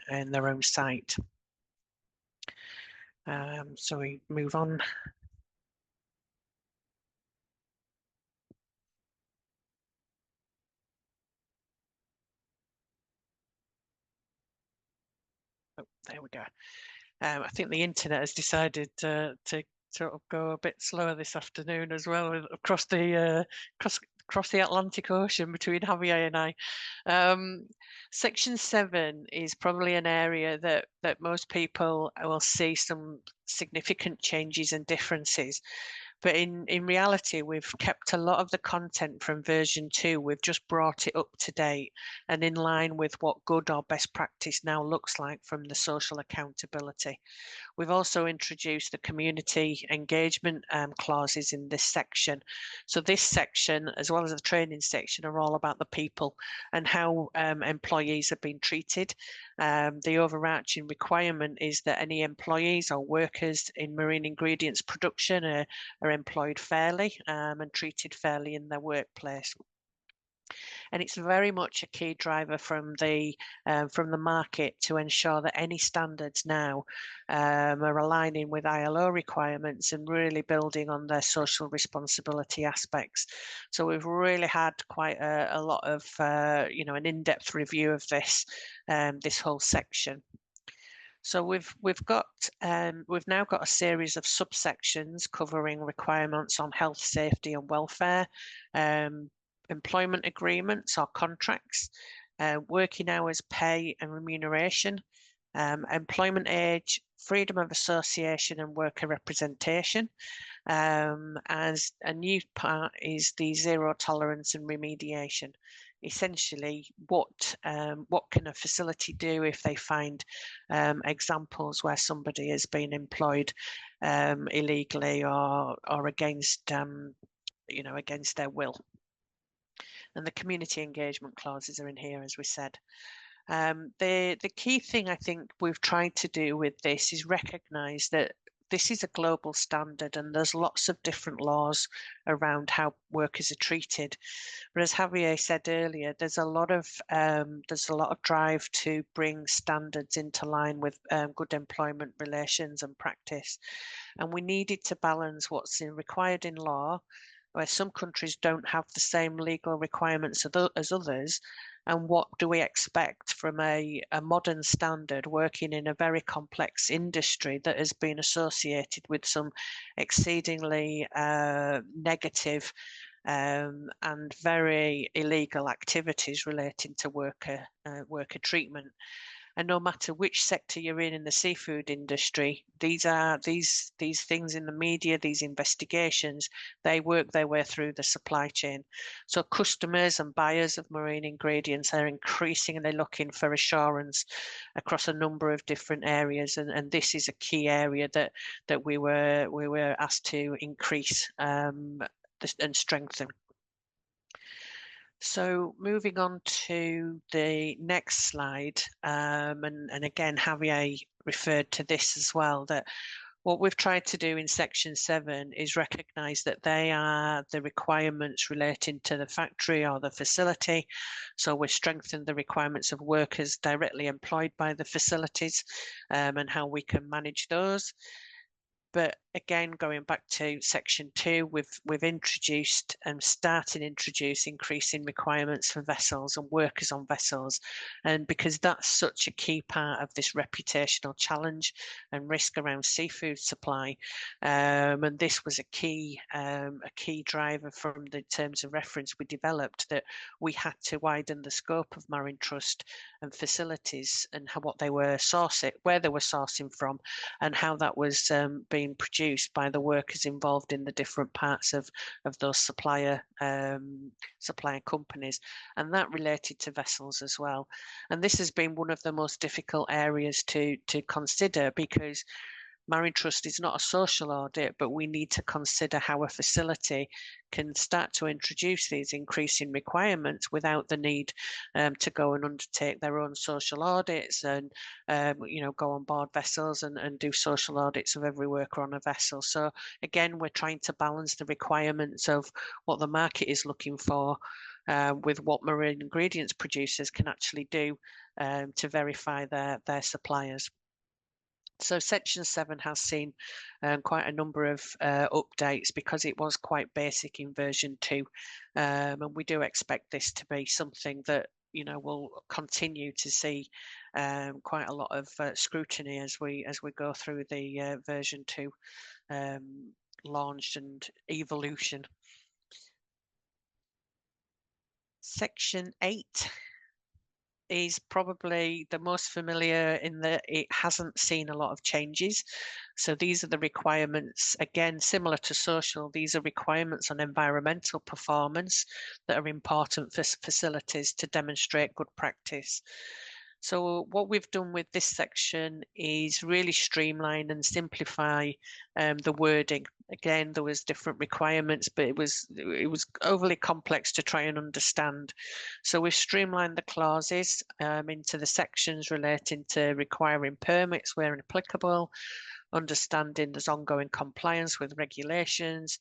Speaker 3: site. So we move on. Oh, there we go. I think the internet has decided to sort of go a bit slower this afternoon as well, across the Atlantic Ocean between Javier and I. Section 7 is probably an area that most people will see some significant changes and differences. But in reality, we've kept a lot of the content from version 2. We've just brought it up to date and in line with what good or best practice now looks like from the social accountability. We've also introduced the community engagement clauses in this section. So this section, as well as the training section, are all about the people and how employees are being treated. The overarching requirement is that any employees or workers in marine ingredients production are employed fairly and treated fairly in their workplace. And it's very much a key driver from the market to ensure that any standards now are aligning with ILO requirements and really building on their social responsibility aspects. So we've really had quite a lot of an in-depth review of this whole section. So we've now got a series of subsections covering requirements on health, safety and welfare, employment agreements or contracts, working hours, pay and remuneration, employment age, freedom of association and worker representation. As a new part is the zero tolerance and remediation. Essentially, what can a facility do if they find examples where somebody has been employed illegally or against against their will? And the community engagement clauses are in here, as we said. The key thing I think we've tried to do with this is recognise that this is a global standard and there's lots of different laws around how workers are treated. But as Javier said earlier, there's a lot of drive to bring standards into line with good employment relations and practice. And we needed to balance what's required in law, where some countries don't have the same legal requirements as others, and what do we expect from a modern standard working in a very complex industry that has been associated with some exceedingly negative and very illegal activities relating to worker treatment. And no matter which sector you're in the seafood industry, these things in the media, these investigations, they work their way through the supply chain. So customers and buyers of marine ingredients are increasingly looking for assurance across a number of different areas, and this is a key area that we were asked to increase and strengthen. So moving on to the next slide, and again, Javier referred to this as well, that what we've tried to do in section 7 is recognise that they are the requirements relating to the factory or the facility. So we've strengthened the requirements of workers directly employed by the facilities and how we can manage those. But again, going back to section 2, we've introduced and started introduce increasing requirements for vessels and workers on vessels, and because that's such a key part of this reputational challenge and risk around seafood supply, and this was a key driver from the terms of reference we developed, that we had to widen the scope of MarinTrust and facilities and what they were sourcing, where they were sourcing from, and how that was being produced by the workers involved in the different parts of those supplier companies, and that related to vessels as well. And this has been one of the most difficult areas to consider, because MarinTrust is not a social audit, but we need to consider how a facility can start to introduce these increasing requirements without the need to go and undertake their own social audits and go on board vessels and do social audits of every worker on a vessel. So again, we're trying to balance the requirements of what the market is looking for with what marine ingredients producers can actually do to verify their suppliers. So section 7 has seen quite a number of updates because it was quite basic in version 2, and we do expect this to be something that we'll continue to see quite a lot of scrutiny as we go through the version 2 launch and evolution. Section 8 is probably the most familiar in that it hasn't seen a lot of changes. So these are the requirements, again, similar to social, these are requirements on environmental performance that are important for facilities to demonstrate good practice. So what we've done with this section is really streamline and simplify the wording. Again, there was different requirements, but it was overly complex to try and understand. So we've streamlined the clauses into the sections relating to requiring permits where applicable, understanding there's ongoing compliance with regulations,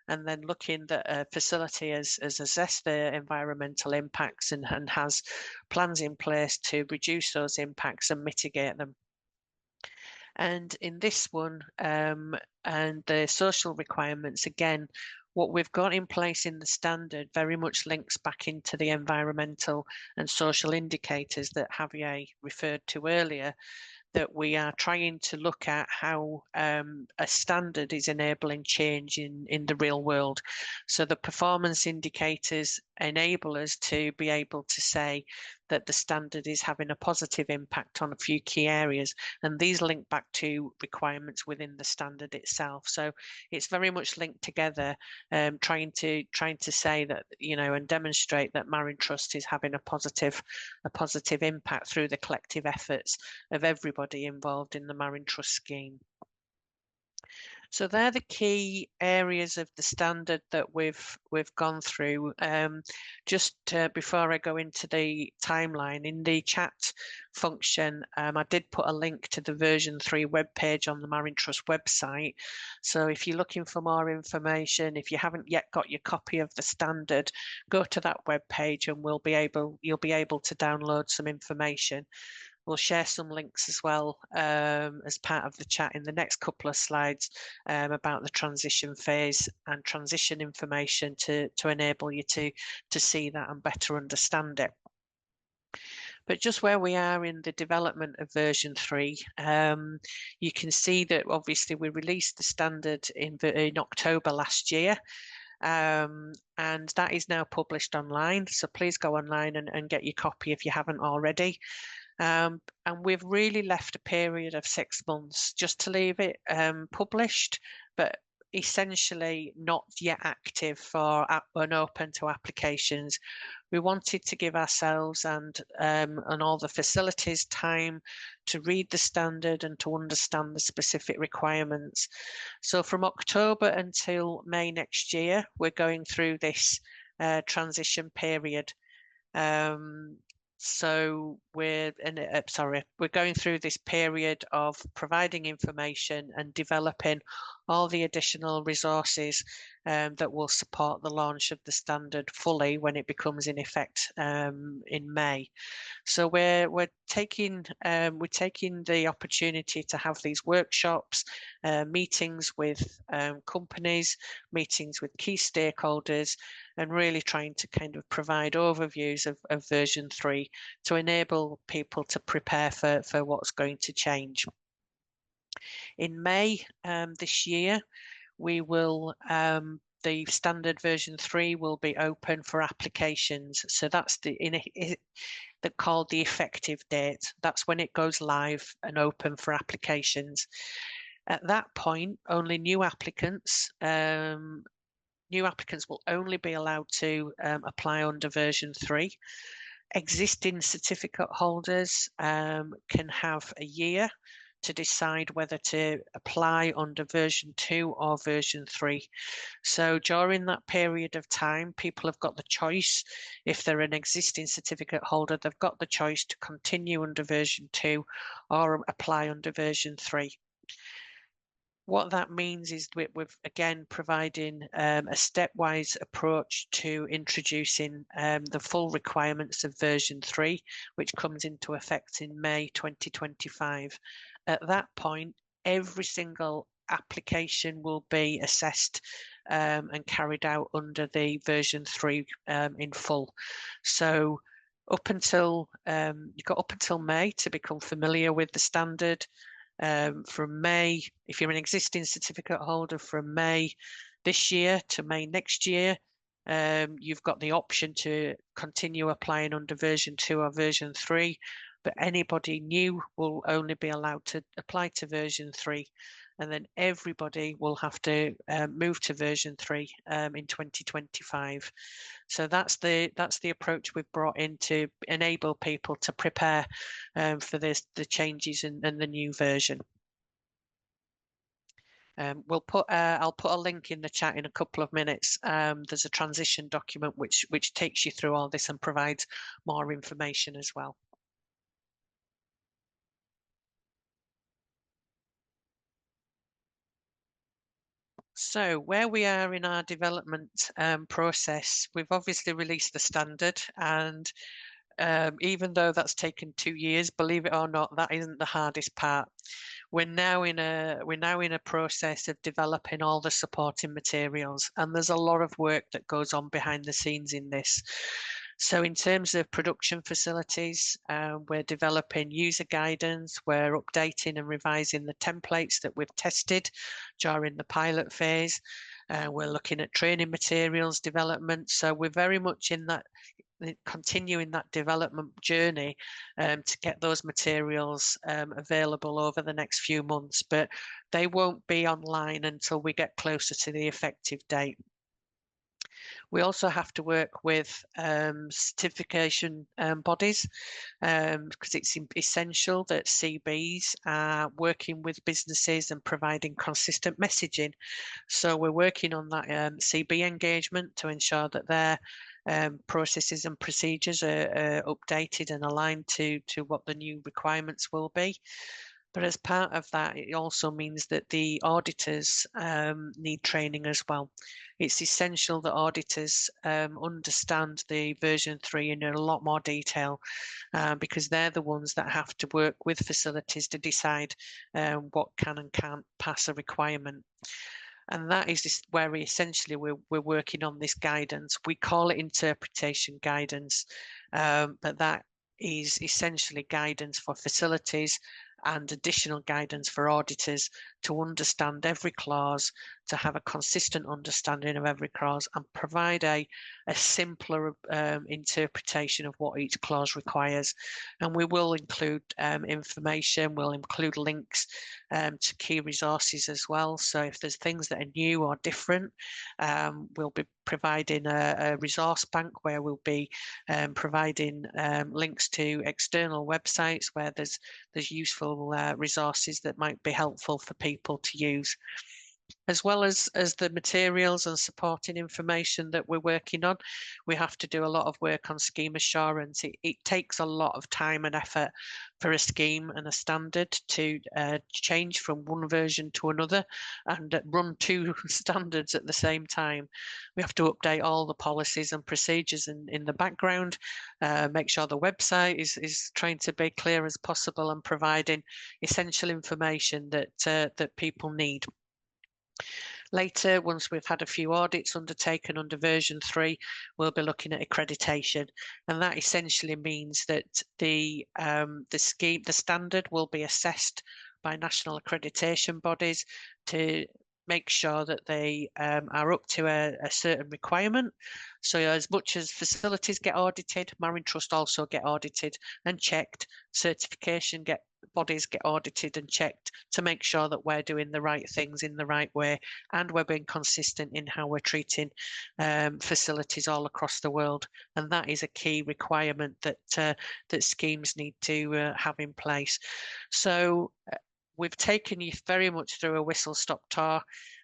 Speaker 3: and then looking that a facility has assessed the environmental impacts and has plans in place to reduce those impacts and mitigate them. And in this one, and the social requirements, again, what we've got in place in the standard very much links back into the environmental and social indicators that Javier referred to earlier. that we are trying to look at how a standard is enabling change in the real world. So the performance indicators enable us to be able to say that the standard is having a positive impact on a few key areas, and these link back to requirements within the standard itself. So it's very much linked together, trying to say that, you know, and demonstrate that MarinTrust is having a positive impact through the collective efforts of everybody involved in the MarinTrust scheme. So they're the key areas of the standard that we've gone through. Just before I go into the timeline, in the chat function, I did put a link to the version 3 webpage on the MarinTrust website. So if you're looking for more information, if you haven't yet got your copy of the standard, go to that webpage and you'll be able to download some information. We'll share some links as well as part of the chat in the next couple of slides about the transition phase and transition information to enable you to see that and better understand it. But just where we are in the development of version 3, you can see that obviously we released the standard in October last year. And that is now published online. So please go online and get your copy if you haven't already. And we've really left a period of 6 months just to leave it published, but essentially not yet active for and open to applications. We wanted to give ourselves and all the facilities time to read the standard and to understand the specific requirements. So from October until May next year, we're going through this transition period. So we're going through this period of providing information and developing all the additional resources that will support the launch of the standard fully when it becomes in effect in May. So we're taking the opportunity to have these workshops, meetings with companies, meetings with key stakeholders, and really trying to kind of provide overviews of version 3 to enable people to prepare for what's going to change. In May this year, we will the standard version 3 will be open for applications. So that's called the effective date. That's when it goes live and open for applications. At that point, only new applicants will only be allowed to apply under version 3. Existing certificate holders can have a year to decide whether to apply under version 2 or version 3. So during that period of time, people have got the choice. If they're an existing certificate holder, they've got the choice to continue under version 2 or apply under version 3. What that means is we're again providing a stepwise approach to introducing the full requirements of version 3, which comes into effect in May 2025. At that point, every single application will be assessed and carried out under the version 3 in full. So up until you've got up until May to become familiar with the standard. From May, if you're an existing certificate holder, from May this year to May next year, you've got the option to continue applying under version 2 or version 3, but anybody new will only be allowed to apply to version 3, and then everybody will have to move to version 3 in 2025. So that's the approach we've brought in to enable people to prepare for the changes in the new version. I'll put a link in the chat in a couple of minutes. There's a transition document which takes you through all this and provides more information as well. So where we are in our development process, we've obviously released the standard, and even though that's taken 2 years, believe it or not, that isn't the hardest part. We're now in a process of developing all the supporting materials, and there's a lot of work that goes on behind the scenes in this. So in terms of production facilities, we're developing user guidance, we're updating and revising the templates that we've tested during the pilot phase. We're looking at training materials development. So we're very much in that, continuing that development journey to get those materials available over the next few months, but they won't be online until we get closer to the effective date. We also have to work with certification bodies because it's essential that CBs are working with businesses and providing consistent messaging. So we're working on that CB engagement to ensure that their processes and procedures are updated and aligned to what the new requirements will be. But as part of that, it also means that the auditors need training as well. It's essential that auditors understand the version 3 in a lot more detail because they're the ones that have to work with facilities to decide what can and can't pass a requirement. And that is where we're working on this guidance. We call it interpretation guidance, but that is essentially guidance for facilities and additional guidance for auditors to understand every clause, to have a consistent understanding of every clause and provide a simpler interpretation of what each clause requires. And we will include information, we'll include links to key resources as well. So if there's things that are new or different, we'll be providing a resource bank where we'll be providing links to external websites where there's useful resources that might be helpful for people to use, as well as the materials and supporting information that we're working on. We have to do a lot of work on scheme assurance. It takes a lot of time and effort for a scheme and a standard to change from one version to another and run two standards at the same time. We have to update all the policies and procedures in the background, make sure the website is trying to be clear as possible and providing essential information that people need. Later, once we've had a few audits undertaken under version 3, we'll be looking at accreditation. And that essentially means that the standard will be assessed by national accreditation bodies to make sure that they are up to a certain requirement. So as much as facilities get audited, MarinTrust also get audited and checked. Certification bodies get audited and checked to make sure that we're doing the right things in the right way and we're being consistent in how we're treating facilities all across the world. And that is a key requirement that schemes need to have in place. So we've taken you very much through a whistle-stop tour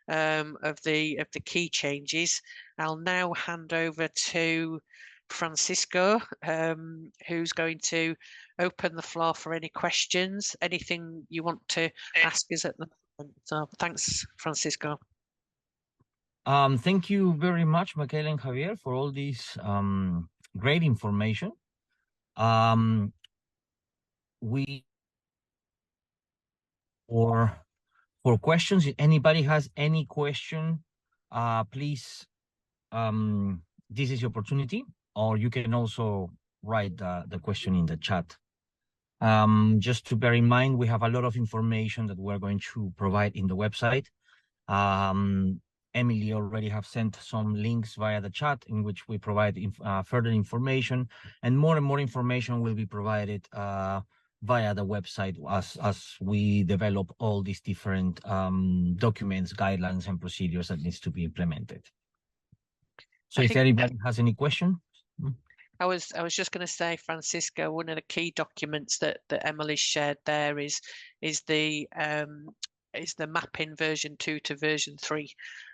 Speaker 3: of the key changes. I'll now hand over to Francisco, who's going to open the floor for any questions, anything you want to ask us at the moment. So thanks, Francisco.
Speaker 4: Thank you very much, Michaela and Javier, for all this great information. For questions, if anybody has any question, please, this is your opportunity, or you can also write the question in the chat. Just to bear in mind, we have a lot of information that we're going to provide in the website. Emily already have sent some links via the chat in which we provide further information, and more information will be provided via the website as we develop all these different documents, guidelines, and procedures that needs to be implemented. So if anybody has any question.
Speaker 3: I was just going to say, Francisco, one of the key documents that Emily shared there is the mapping version 2 to version 3.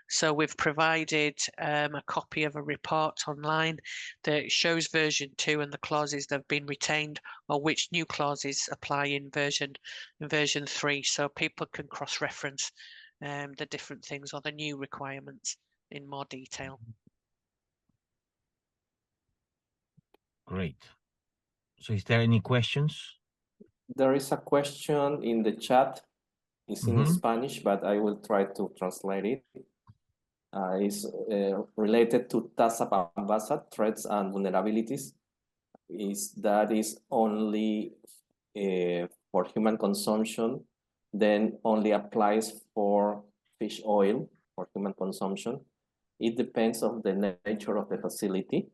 Speaker 3: So we've provided a copy of a report online that shows version 2 and the clauses that have been retained, or which new clauses apply in version 3, so people can cross-reference the different things or the new requirements in more detail.
Speaker 4: Great. So is there any questions?
Speaker 2: There is a question in the chat. It's in Spanish, but I will try to translate it. is related to TASAP and BASAT, threats and vulnerabilities. That is only for human consumption, then only applies for fish oil for human consumption. It depends on the nature of the facility.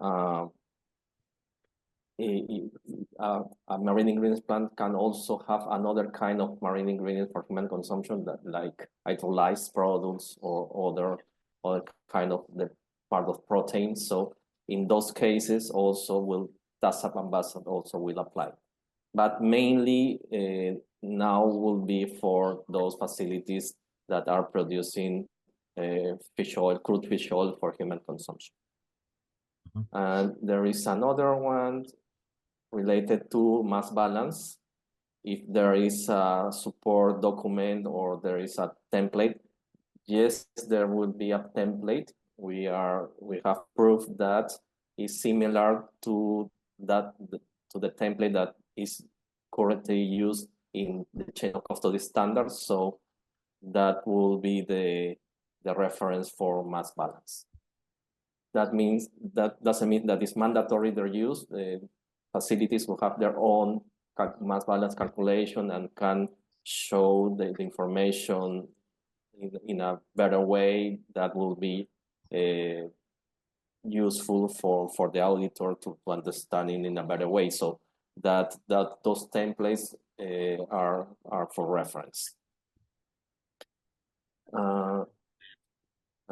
Speaker 2: A marine ingredients plant can also have another kind of marine ingredient for human consumption, that like hydrolyzed products or other kind of the part of protein. So in those cases also will TASAP and BASAT also will apply. But mainly now will be for those facilities that are producing fish oil, crude fish oil for human consumption. And there is another one related to mass balance. If there is a support document or there is a template, yes, there will be a template. We have proof that is similar to the template that is currently used in the chain of custody standards. So that will be the reference for mass balance. That doesn't mean that it's mandatory their use. Facilities will have their own mass balance calculation and can show the information in a better way that will be useful for the auditor to understand it in a better way. So that those templates are for reference.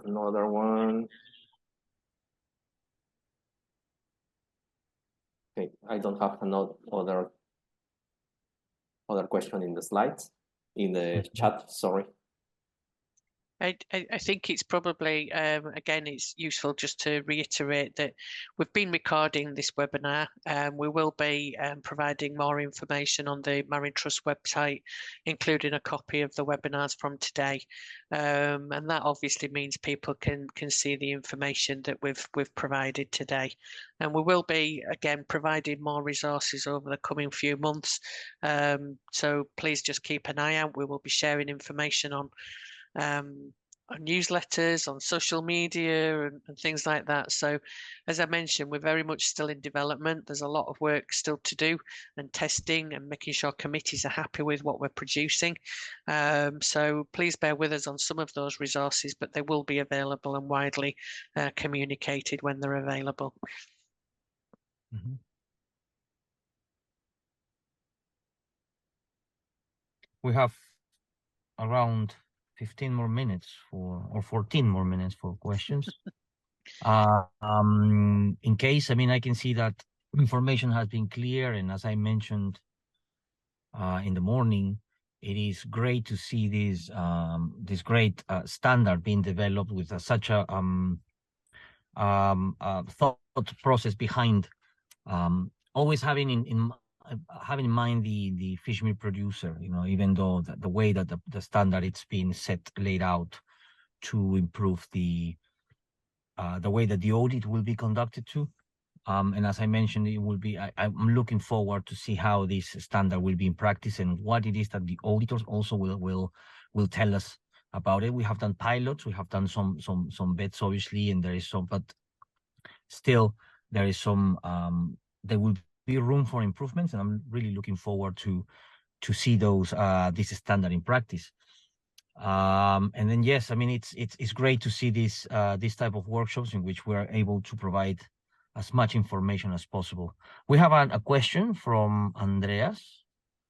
Speaker 2: Another one. Okay, I don't have another question in the slides, in the chat, sorry.
Speaker 3: I think it's probably, again, it's useful just to reiterate that we've been recording this webinar. We will be providing more information on the MarinTrust website, including a copy of the webinars from today. And that obviously means people can see the information that we've provided today. And we will be, again, providing more resources over the coming few months. So please just keep an eye out. We will be sharing information on newsletters, on social media and things like that. So as I mentioned, we're very much still in development. There's a lot of work still to do and testing and making sure committees are happy with what we're producing. So please bear with us on some of those resources, but they will be available and widely communicated when they're available.
Speaker 4: Mm-hmm. We have around 15 more minutes or 14 more minutes for questions. In case, I can see that information has been clear, and as I mentioned in the morning, it is great to see this great standard being developed with such a thought process behind, always having in mind the fish meat producer, even though the way that the standard it's been laid out to improve the way that the audit will be conducted too. And as I mentioned, it will be, I'm looking forward to see how this standard will be in practice and what it is that the auditors also will tell us about it. We have done pilots, we have done some bets obviously, and there is some, but still there is some, there will be room for improvements, and I'm really looking forward to see this standard in practice. And then yes, it's great to see this type of workshops in which we're able to provide as much information as possible. We have a question from Andreas,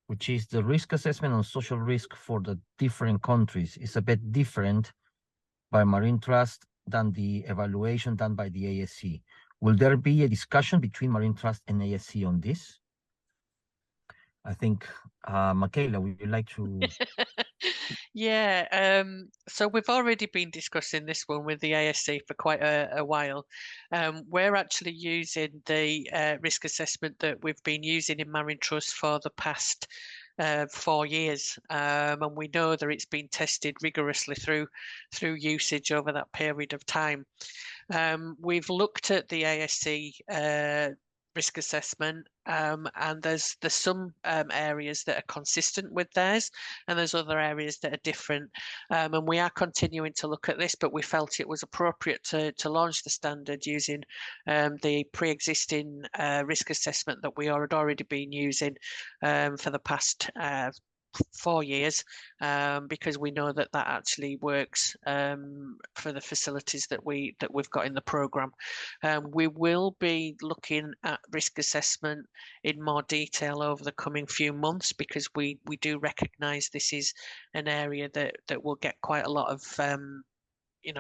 Speaker 4: which is the risk assessment on social risk for the different countries is a bit different by MarinTrust than the evaluation done by the ASC. Will there be a discussion between MarinTrust and ASC on this? I think, Michaela, would you like to?
Speaker 3: Yeah, so we've already been discussing this one with the ASC for quite a while. We're actually using the risk assessment that we've been using in MarinTrust for the past 4 years, and we know that it's been tested rigorously through usage over that period of time. We've looked at the ASC risk assessment, and there's some areas that are consistent with theirs, and there's other areas that are different. And we are continuing to look at this, but we felt it was appropriate to launch the standard using the pre-existing risk assessment that we had already been using for the past 4 years, because we know that actually works for the facilities that we've got in the program. We will be looking at risk assessment in more detail over the coming few months, because we do recognise this is an area that will get quite a lot of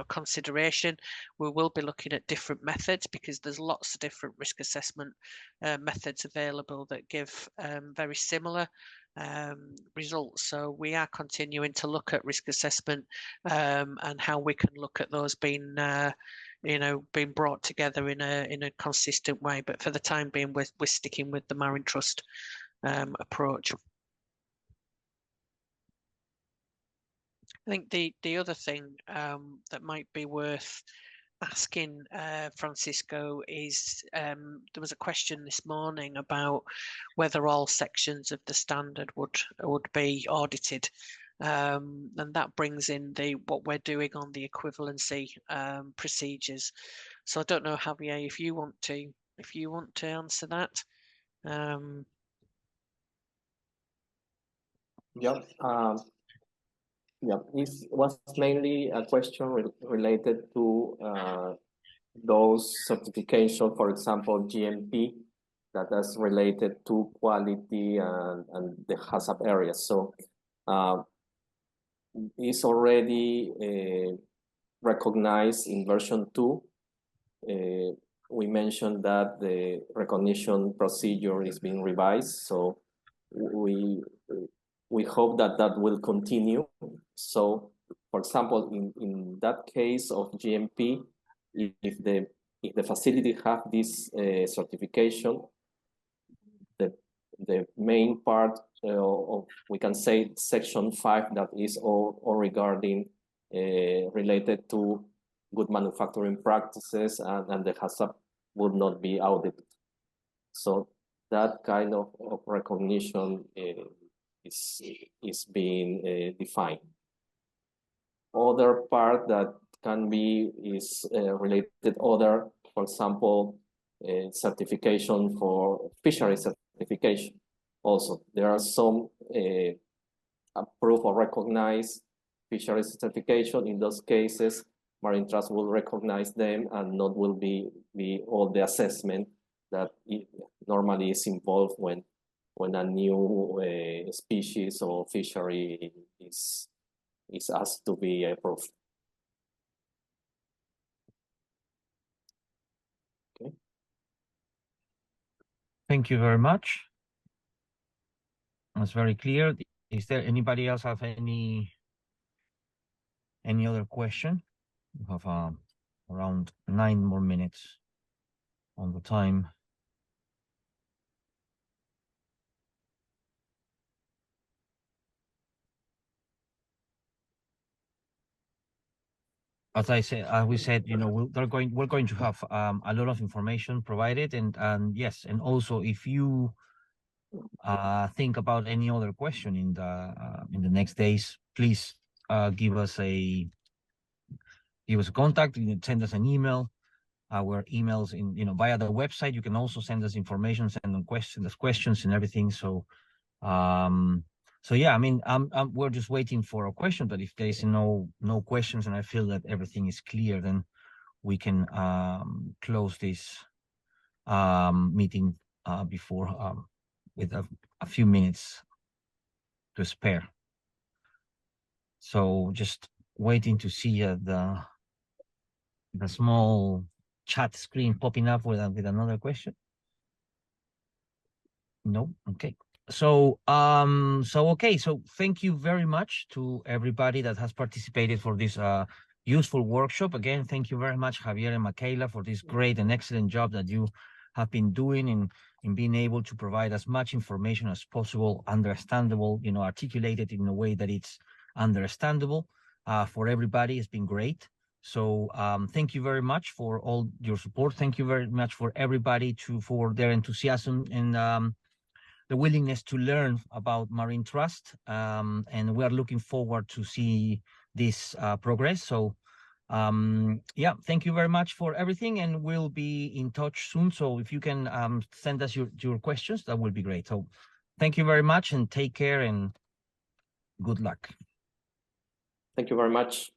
Speaker 3: consideration. We will be looking at different methods, because there's lots of different risk assessment methods available that give very similar results. So we are continuing to look at risk assessment and how we can look at those being being brought together in a consistent way. But for the time being, we're sticking with the MarinTrust approach. I think the other thing that might be worth asking Francisco is there was a question this morning about whether all sections of the standard would be audited, and that brings in what we're doing on the equivalency procedures. So I don't know, Javier, if you want to answer that.
Speaker 2: Yeah, this was mainly a question related to those certification, for example, GMP, that is related to quality and the hazard areas. So it's already recognized in version 2. We mentioned that the recognition procedure is being revised, so we hope that that will continue. So, for example, in that case of GMP, if the facility have this certification, the main part of, we can say, section 5, that is all regarding related to good manufacturing practices and the hazard would not be audited. So that kind of recognition is being defined. Other part that can be is related other, for example, certification for fishery certification. Also, there are some approved or recognized fishery certification. In those cases, MarinTrust will recognize them and not will be all the assessment that normally is involved when a new species or fishery is asked to be approved. Okay.
Speaker 4: Thank you very much. That's very clear. Is there anybody else have any other question? We have around 9 more minutes on the time. As we said, we're going to have a lot of information provided, and yes, and also if you think about any other question in the next days, please give us a contact. Send us an email. Our emails via the website. You can also send us information, send them questions and everything. So yeah, I mean, we're just waiting for a question, but if there is no questions and I feel that everything is clear, then we can close this meeting before with a few minutes to spare. So just waiting to see the small chat screen popping up with another question. No, okay. So thank you very much to everybody that has participated for this useful workshop. Again, thank you very much, Javier and Michaela, for this great and excellent job that you have been doing in being able to provide as much information as possible, understandable, articulated in a way that it's understandable for everybody. It's been great. So thank you very much for all your support. Thank you very much for everybody for their enthusiasm and the willingness to learn about MarinTrust. And we are looking forward to see this progress. So yeah, thank you very much for everything, and we'll be in touch soon. So if you can send us your questions, that would be great. So thank you very much, and take care, and good luck.
Speaker 2: Thank you very much.